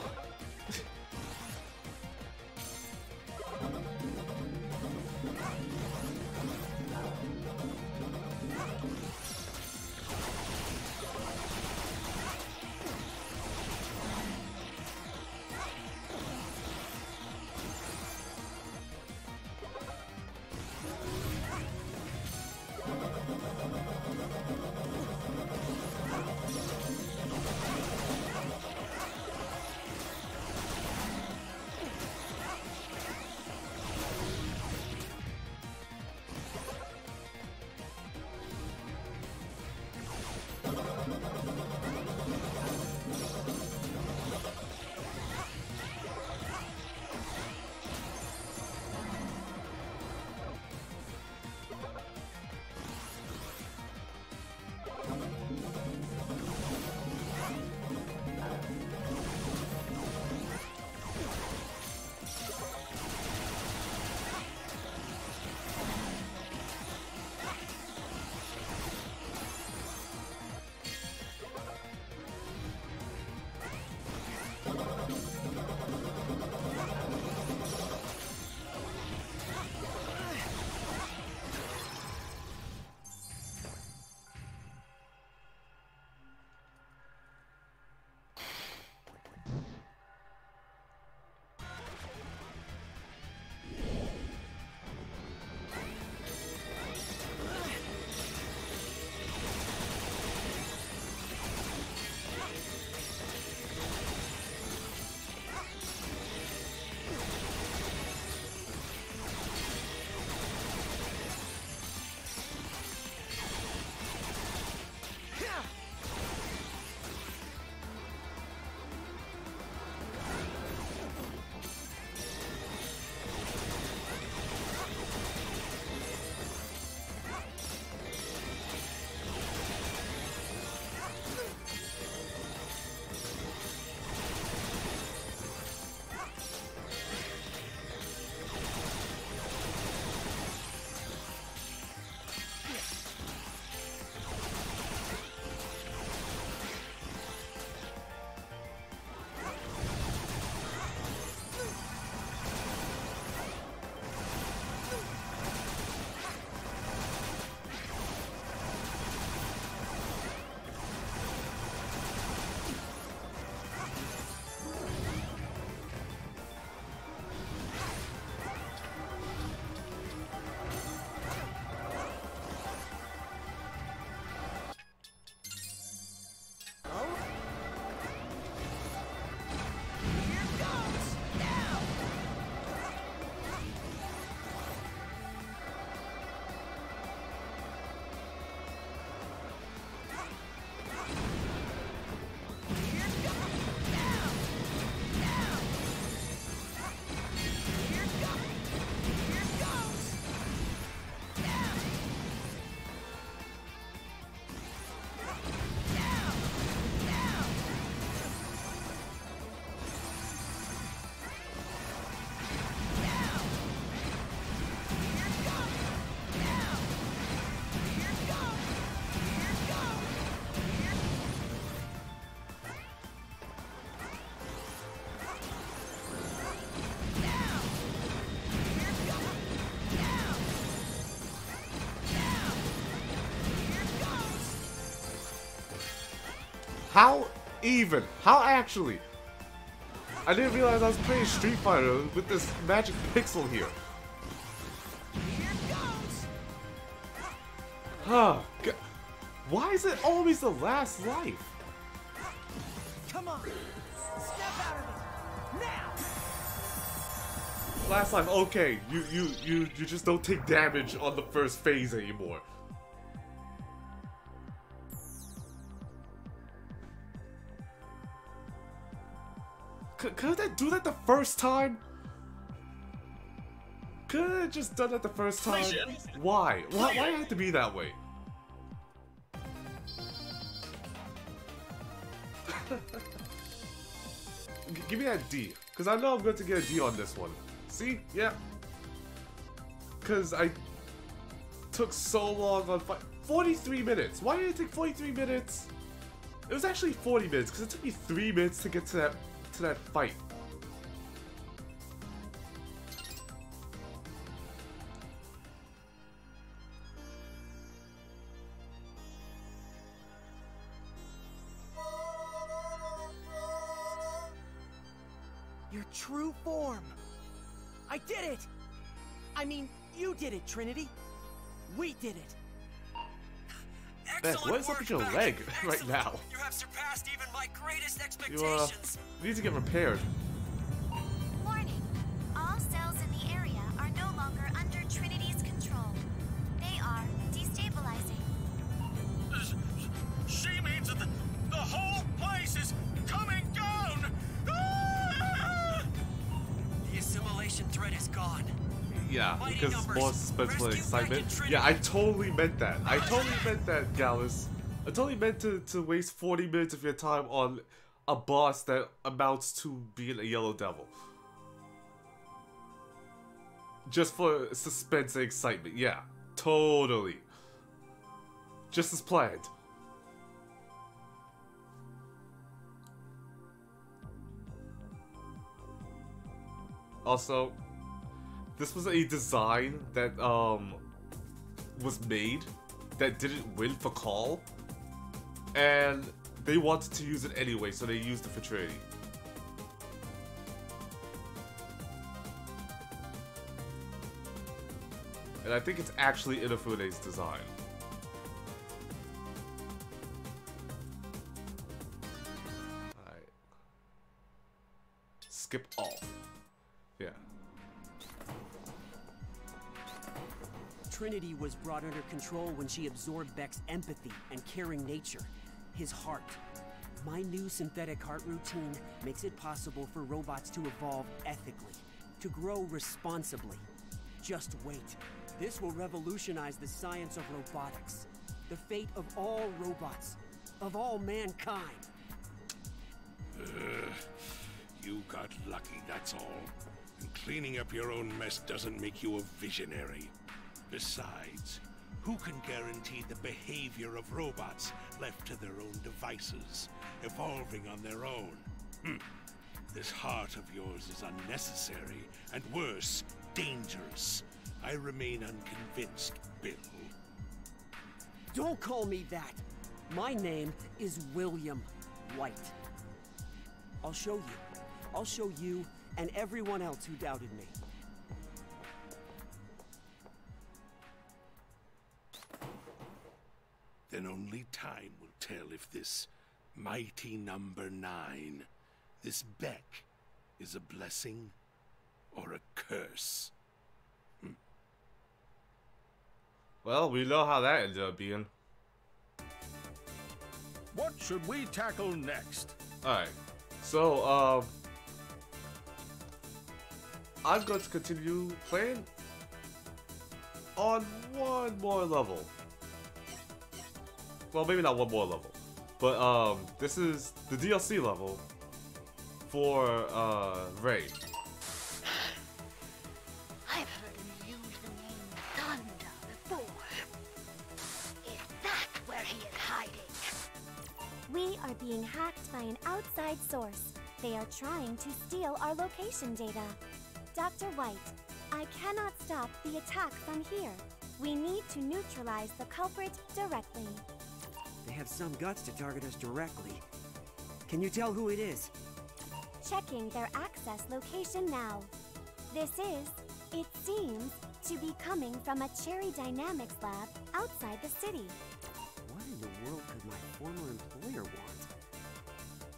How even? How actually? I didn't realize I was playing Street Fighter with this magic pixel here. Here goes. Why is it always the last life? Come on! Step out of it! Now! Last life, okay. You just don't take damage on the first phase anymore. Could I do that the first time? Could I just done that the first time? Why? Why did it have to be that way? Give me that D, because I know I'm going to get a D on this one. See? Yeah. Because I took so long on 43 minutes. Why did it take 43 minutes? It was actually 40 minutes, because it took me 3 minutes to get to that fight. Your true form. I did it! I mean, you did it, Trinity. We did it. Beth, what is up with your leg right now? You have surpassed even my greatest You expectations. need to get repaired. Warning. All cells in the area are no longer under Trinity's control. They are destabilizing. She means that the whole place is coming down! Ah! The assimilation threat is gone. Yeah, Mighty because numbers. more suspense and Rescue excitement. Beck and Yeah, I totally meant that. I totally meant that, Gallus. I totally meant to waste 40 minutes of your time on a boss that amounts to being a yellow devil. Just for suspense and excitement. Yeah, totally. Just as planned. Also, this was a design that was made that didn't win for call, and they wanted to use it anyway, so they used it for Trinity. And I think it's actually Inafune's design. Alright. Skip all. Yeah. Trinity was brought under control when she absorbed Beck's empathy and caring nature, his heart. My new synthetic heart routine makes it possible for robots to evolve ethically, to grow responsibly. Just wait. This will revolutionize the science of robotics, the fate of all robots, of all mankind. You got lucky, that's all. And cleaning up your own mess doesn't make you a visionary. Besides, who can guarantee the behavior of robots left to their own devices, evolving on their own? This heart of yours is unnecessary, and worse, dangerous. I remain unconvinced, Bill. Don't call me that. My name is William White. I'll show you. I'll show you and everyone else who doubted me. Then only time will tell if this mighty number 9, this Beck, is a blessing or a curse. Well, we know how that ended up being. What should we tackle next? Alright, so, I'm going to continue playing on one more level. Well, maybe not one more level, but, this is the DLC level for, Ray. I've heard him use the name Thunder before. Is that where he is hiding? We are being hacked by an outside source. They are trying to steal our location data. Dr. White, I cannot stop the attack from here. We need to neutralize the culprit directly. They have some guts to target us directly. Can you tell who it is? Checking their access location now. This is, it seems, to be coming from a Cherry Dynamics lab outside the city. What in the world could my former employer want?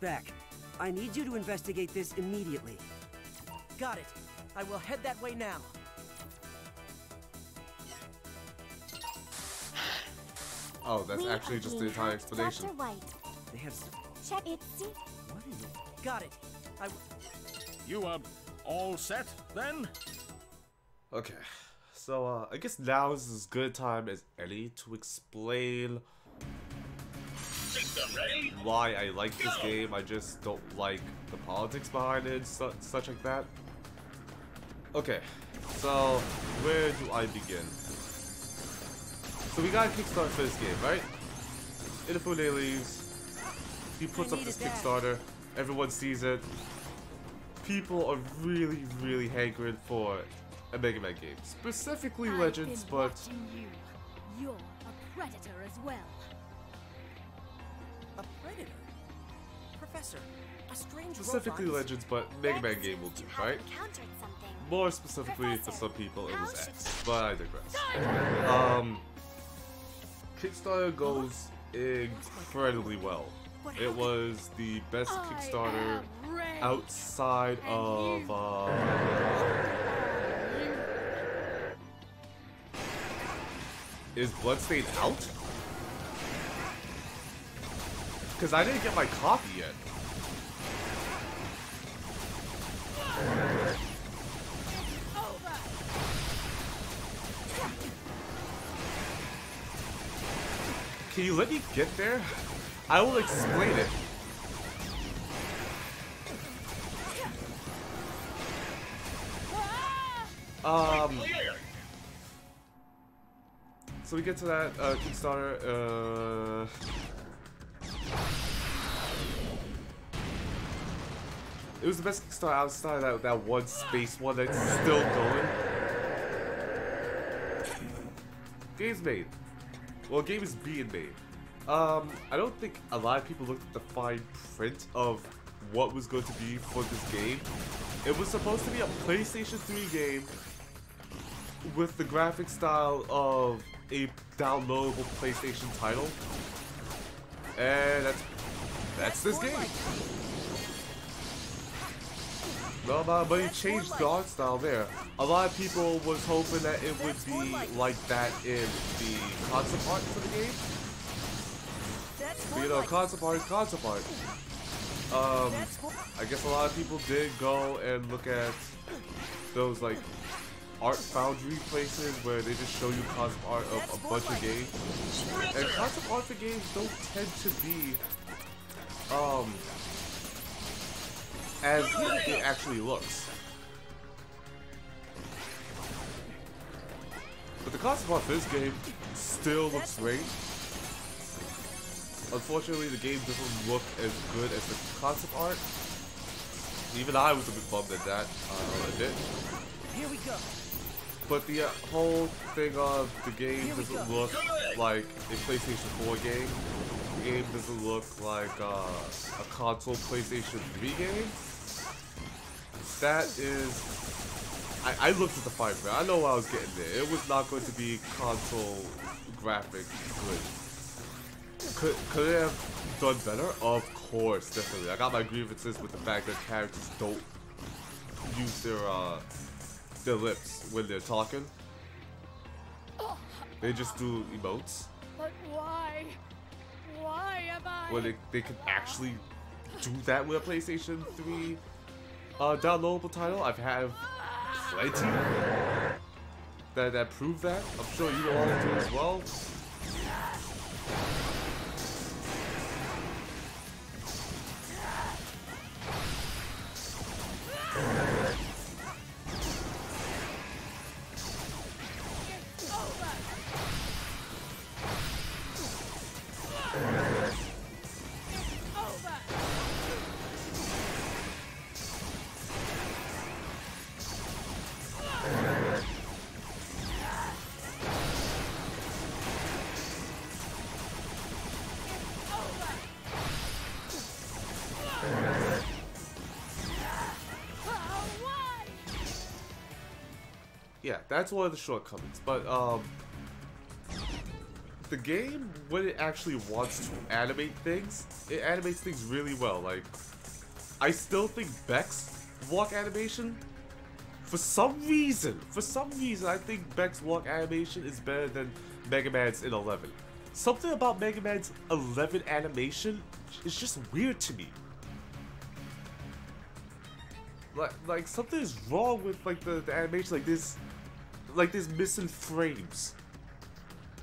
Beck, I need you to investigate this immediately. Got it. I will head that way now. Oh, that's We actually are just the being entire hacked, explanation. Dr. White. They have... Check it. See? What in the... Got it. You, all set, then? Okay, so I guess now is as good a time as any to explain why I like this game. I just don't like the politics behind it, such like that. Okay, so where do I begin? So we got a Kickstarter for this game, right? Inafune leaves. He puts up this Kickstarter. Everyone sees it. People are really, really hankering for a Mega Man game. Specifically Legends, but... You're a predator as well. A predator? Professor, a strange Specifically robot Legends, but Mega Man game will do, right? Encountered something. More specifically for some people it was X, but I digress. Kickstarter goes incredibly well. It was the best Kickstarter outside of Is Bloodstained out? Because I didn't get my copy yet. Can you let me get there? I will explain it. So we get to that Kickstarter. It was the best Kickstarter outside of that one space one that's still going. Game's made. Well, game is being made. I don't think a lot of people looked at the fine print of what was going to be for this game. It was supposed to be a PlayStation 3 game with the graphic style of a downloadable PlayStation title. And that's this game. No amount of money changed the art style there. A lot of people was hoping that it would be like that in the concept art for the game. But, you know, concept art is concept art. I guess a lot of people did go and look at those like art foundry places where they just show you concept art of a bunch of games. And concept art for games don't tend to be as it actually looks. But the concept art for this game still looks great. Unfortunately, the game doesn't look as good as the concept art. Even I was a bit bummed at that, a bit. Here we go. But the whole thing of the game doesn't look like a PlayStation 4 game. The game doesn't look like a console PlayStation 3 game. That is... I looked at the fine print. I know what I was getting there. It was not going to be console graphic good. Could it have done better? Of course, definitely. I got my grievances with the fact that characters don't use their lips when they're talking. They just do emotes. But why? Why am I? When they could actually do that with a PlayStation 3 downloadable title. I've had plenty that prove that. I'm sure you all do as well. yeah, that's one of the shortcomings. But the game, when it actually wants to animate things, it animates things really well. Like, I still think Beck's walk animation, for some reason, I think Beck's walk animation is better than Mega Man's in 11. Something about Mega Man's 11 animation is just weird to me. Like something is wrong with like the animation. Like there's missing frames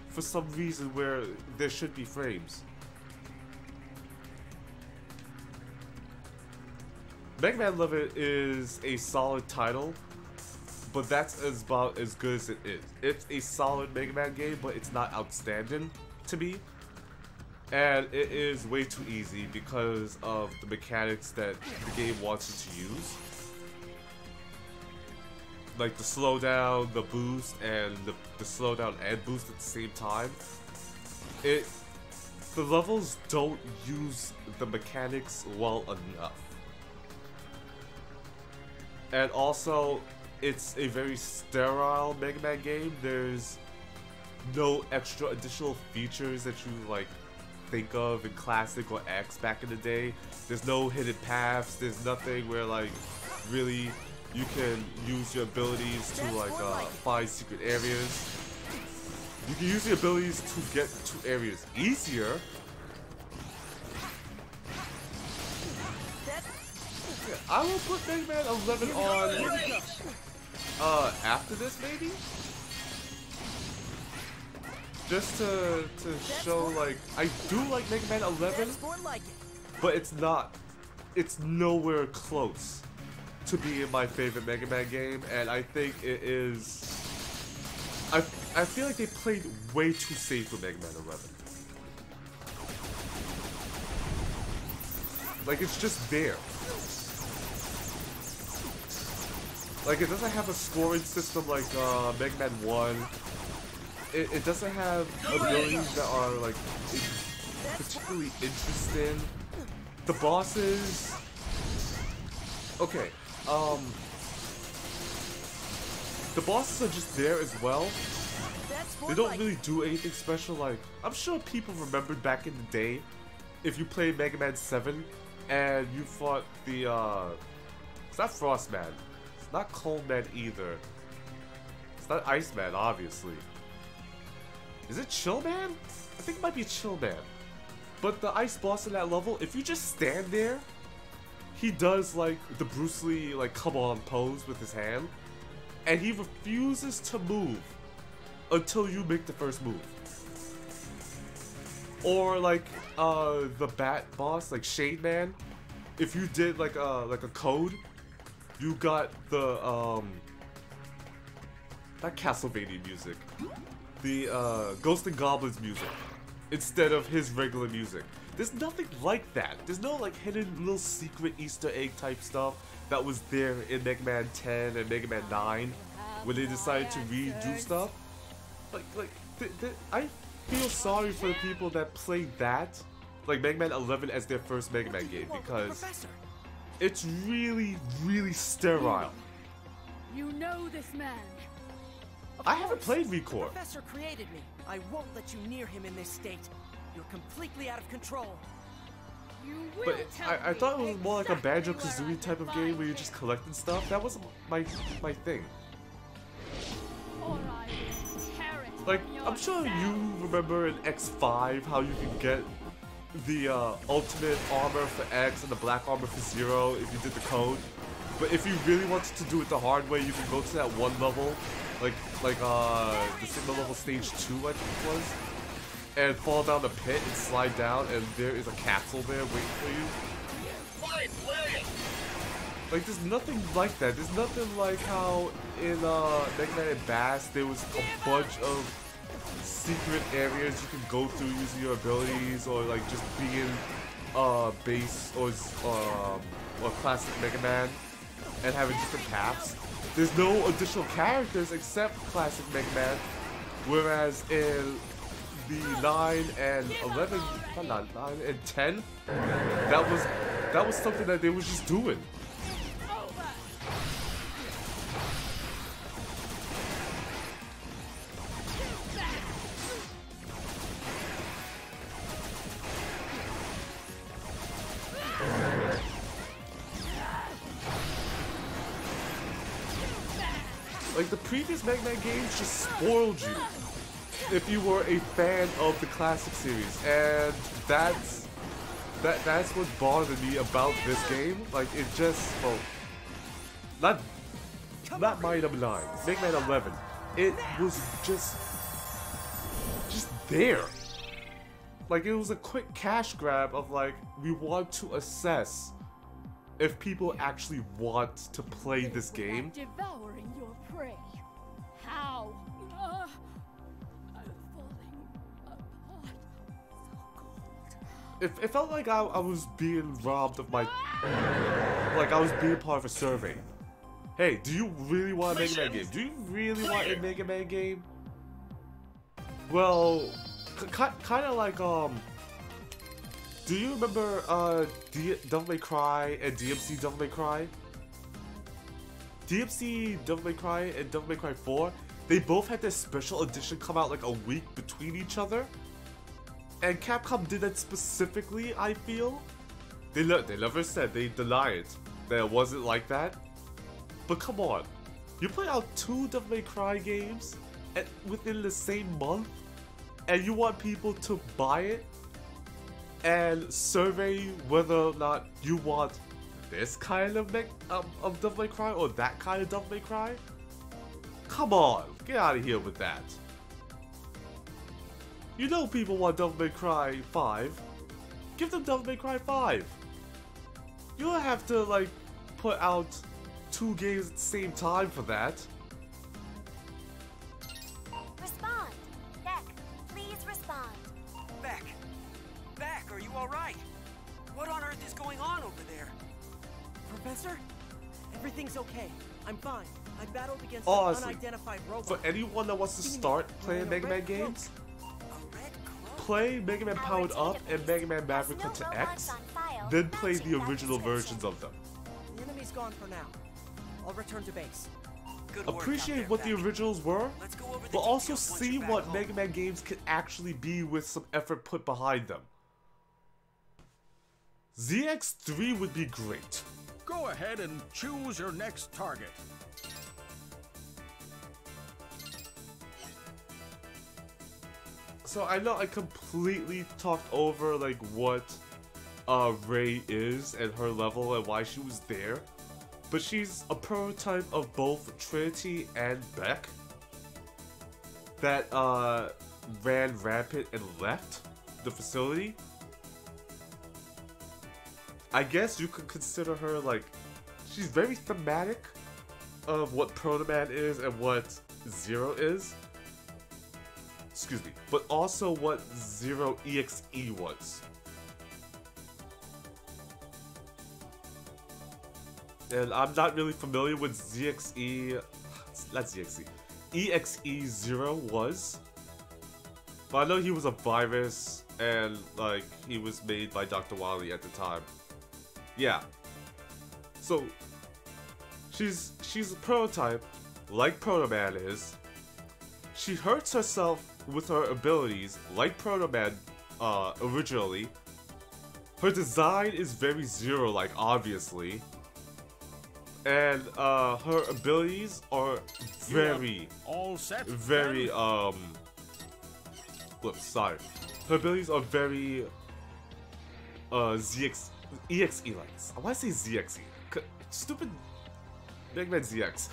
for some reason where there should be frames. Mega Man 11 is a solid title, but that's about as good as it is. It's a solid Mega Man game, but it's not outstanding to me. And it is way too easy because of the mechanics that the game wants you to use. Like the slowdown, the boost, and the slowdown and boost at the same time. The levels don't use the mechanics well enough. And also, it's a very sterile Mega Man game. There's no extra additional features that you like think of in Classic or X back in the day. There's no hidden paths. There's nothing where like really you can use your abilities to like find secret areas. You can use the abilities to get to areas easier. Yeah, I will put Mega Man 11 on after this maybe? Just to show like I do like Mega Man 11, but it's nowhere close to being my favorite Mega Man game, and I think it is. I feel like they played way too safe with Mega Man 11. Like it's just there. Like it doesn't have a scoring system like Mega Man 1. It doesn't have abilities that are like particularly interesting. The bosses, okay, the bosses are just there as well. They don't really do anything special. Like I'm sure people remembered back in the day, if you played Mega Man 7 and you fought the it's not Frost Man, it's not Cold Man either, it's not Ice Man obviously. Is it Chill Man? I think it might be Chill Man. But the ice boss in that level, if you just stand there, he does like the Bruce Lee like come on pose with his hand, and he refuses to move until you make the first move. Or like the Bat boss, like Shade Man, if you did like a code, you got the not Castlevania music, the Ghost and Goblins music instead of his regular music. There's nothing like that. There's no like hidden little secret Easter egg type stuff that was there in Mega Man 10 and Mega Man 9 when they decided to redo stuff. I feel sorry for the people that played that, like Mega Man 11 as their first Mega Man game, because it's really, really sterile. You know this man. I haven't played Recore. The professor created me. I won't let you near him in this state. You're completely out of control. You will But I thought it was more like a Banjo-Kazooie type of game where you're just collecting stuff. That wasn't my thing. Or I will tear it Like, from I'm sure yourself. you remember in X5 how you can get the ultimate armor for X and the black armor for Zero if you did the code. But if you really wanted to do it the hard way, you can go to that one level, like the signal level stage 2 I think it was, and fall down the pit and slide down, and there is a capsule there waiting for you. Like, there's nothing like that. There's nothing like how in Mega Man and Bass there was a bunch of secret areas you can go through using your abilities, or like just being base or classic Mega Man and having different paths. There's no additional characters except classic Mega Man, whereas in the 9 and 11, not 9 and 10, that was something that they were just doing. Like, the previous Mega Man games just spoiled you if you were a fan of the classic series, and that's what bothered me about this game. Like, it just, well, not Mario number 9, Mega Man 11. It was just there. Like, it was a quick cash grab of like, we want to assess if people actually want to play this game. Devouring your prey. How? I'm falling apart. So cold. It felt like I was being robbed of my... Like, I was being part of a survey. Hey, do you really want a Mega Man game? Do you really want a Mega Man game? Well, kind of like, do you remember, Devil May Cry and DMC Devil May Cry? DMC Devil May Cry and Devil May Cry 4, they both had their special edition come out like a week between each other. And Capcom did that specifically, I feel. They never said, they denied that it wasn't like that. But come on, you put out 2 Devil May Cry games within the same month, and you want people to buy it and survey whether or not you want this kind of Devil May Cry or that kind of Devil May Cry? Come on, get out of here with that. You know people want Devil May Cry 5. Give them Devil May Cry 5. You don't have to, like, put out 2 games at the same time for that. Respond. Beck, please respond. Beck! Beck, are you alright? What on earth is going on over there? Professor? Everything's okay. I'm fine. I battled against Honestly, an unidentified robot. for anyone that wants to start playing Mega Man games, A red cloak? play Mega Man Powered Up and Mega Man Maverick Hunter X, then play the original versions of them. The enemy's gone for now. I'll return to base. Good work out Appreciate there, what the Beck. originals were, Let's go over the but also details once see you're back what home. Mega Man games can actually be with some effort put behind them. ZX3 would be great. Go ahead and choose your next target. So I know I completely talked over like what Ray is and her level and why she was there, but she's a prototype of both Trinity and Beck that ran rampant and left the facility. I guess you could consider her like, she's very thematic of what Proto Man is and what Zero is. Excuse me, but also what Zero EXE was. And I'm not really familiar with ZXE, not ZXE, EXE Zero was. But I know he was a virus and like he was made by Dr. Wily at the time. Yeah. So she's a prototype, like Proto Man is. She hurts herself with her abilities, like Proto Man originally. Her design is very Zero-like, obviously. And her abilities are very, all set. very, whoops, sorry. Her abilities are very, EXE-like. I want to say ZXE. Stupid Mega Man ZX.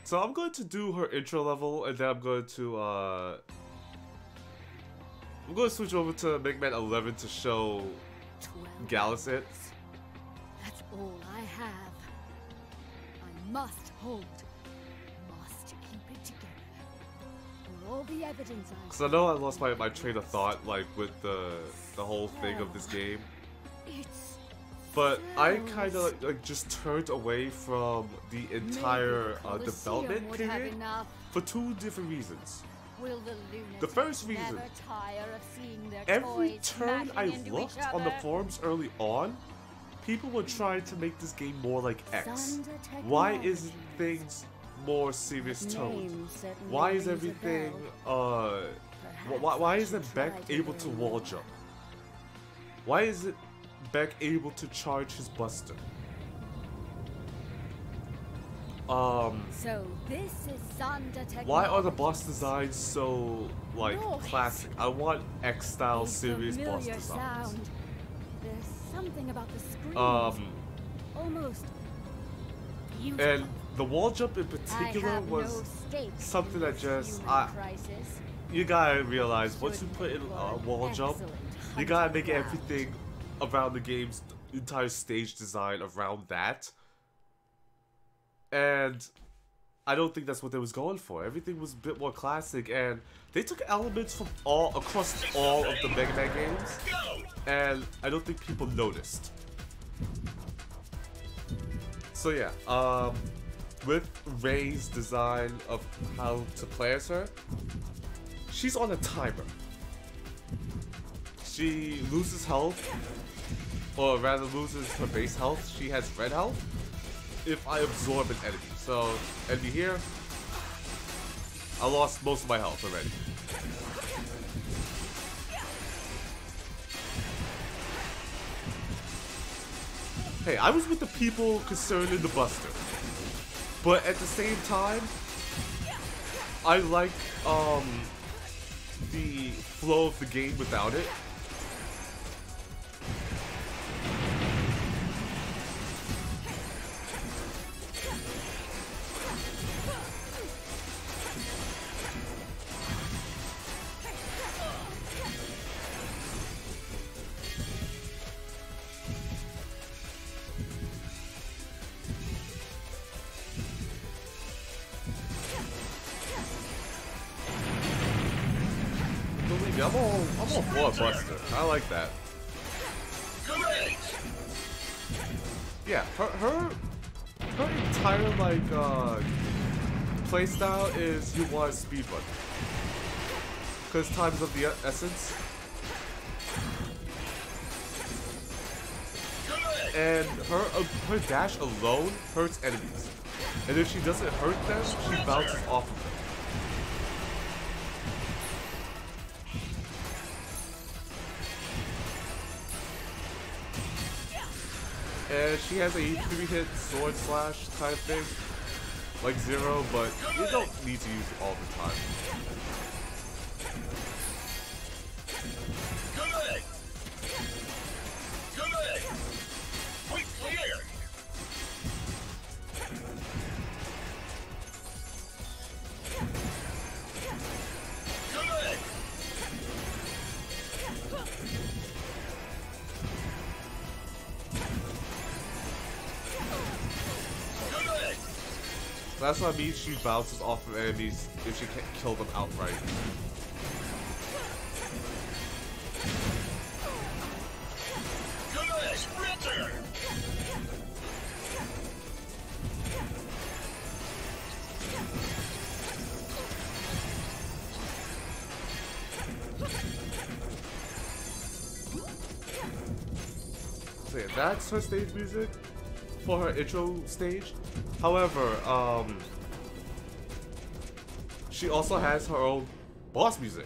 So I'm going to do her intro level, and then I'm going to switch over to Mega Man 11 to show 12 Gallus it. That's all I have. I must hold. Must keep it together. For all the evidence I Because I know I lost my train of thought, like, with the whole thing of this game. It's But I kind of like just turned away from the entire development period for 2 different reasons. Will the The first reason, never tire of seeing their every toys turn I smashing into looked each on the other? forums early on, people were trying to make this game more like X. Thunder Why is technologies. things more serious toned? Name certainly Why is rings a everything bell. why Perhaps isn't I should Beck try to able to learn wall more. jump? Why isn't Beck able to charge his buster? So this is Zonda technology. why are the boss designs so like Noise. classic? I want X style A series boss familiar designs. sound. There's something about the screen. Almost beautiful. And the wall jump in I particular have was no stake something in that this just human crisis. you gotta realize once you put in Shouldn't a look wall jump, excellent you gotta hunting make ground. everything around the game's entire stage design around that. And I don't think that's what they was going for. Everything was a bit more classic, and they took elements from across all of the Mega Man games, and I don't think people noticed. So yeah, with Ray's design of how to play as her, she's on a timer. She loses health, or rather loses her base health. She has red health if I absorb an enemy. So, enemy here, I lost most of my health already. Hey, I was with the people concerned in the Buster. But at the same time, I like the flow of the game without it. Believe me, I'm all for a Buster. I like that. Yeah, her entire like playstyle is you want to speedrun. Because time is of the essence. And her dash alone hurts enemies. And if she doesn't hurt them, she bounces off of them. And she has a 3-hit sword slash kind of thing, like Zero, but you don't need to use it all the time. That's what I mean, she bounces off of enemies if she can't kill them outright. So yeah, that's her stage music for her intro stage. However, she also has her own boss music.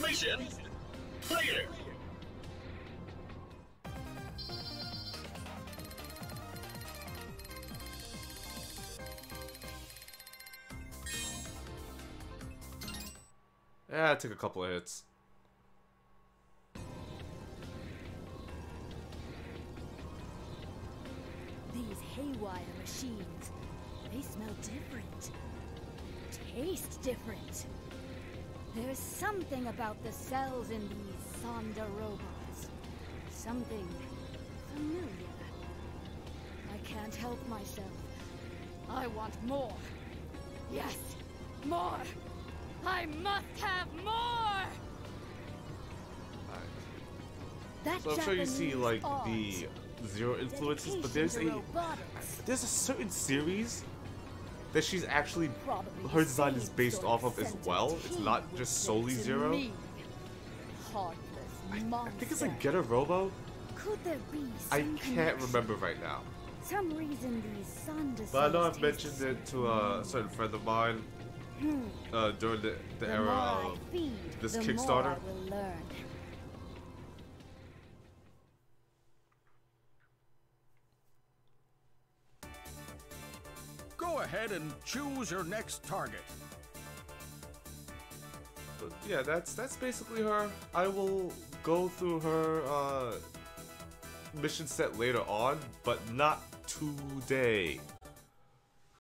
Mission clear. Yeah, I took a couple of hits. These haywire machines, they smell different. Taste different. There's something about the cells in these Sonda robots. Something familiar. I can't help myself. I want more. Yes, more. I must have more! That So I'm sure you see Japanese like art, the Zero influences, but dedication to robotics. there's a certain series that she's actually Probably her the design is same based sort off of as sensitive well. It's not teen just would solely say to Zero. me. Heartless I think it's monster. like Get a Robo. Could there be I some can't connection? remember right now. Some reason these sun But I know descents I've mentioned taste it to a certain friend of mine during the The era more I of feed, this the Kickstarter. more I will learn. Go ahead and choose your next target. But yeah, that's basically her. I will go through her mission set later on, but not today.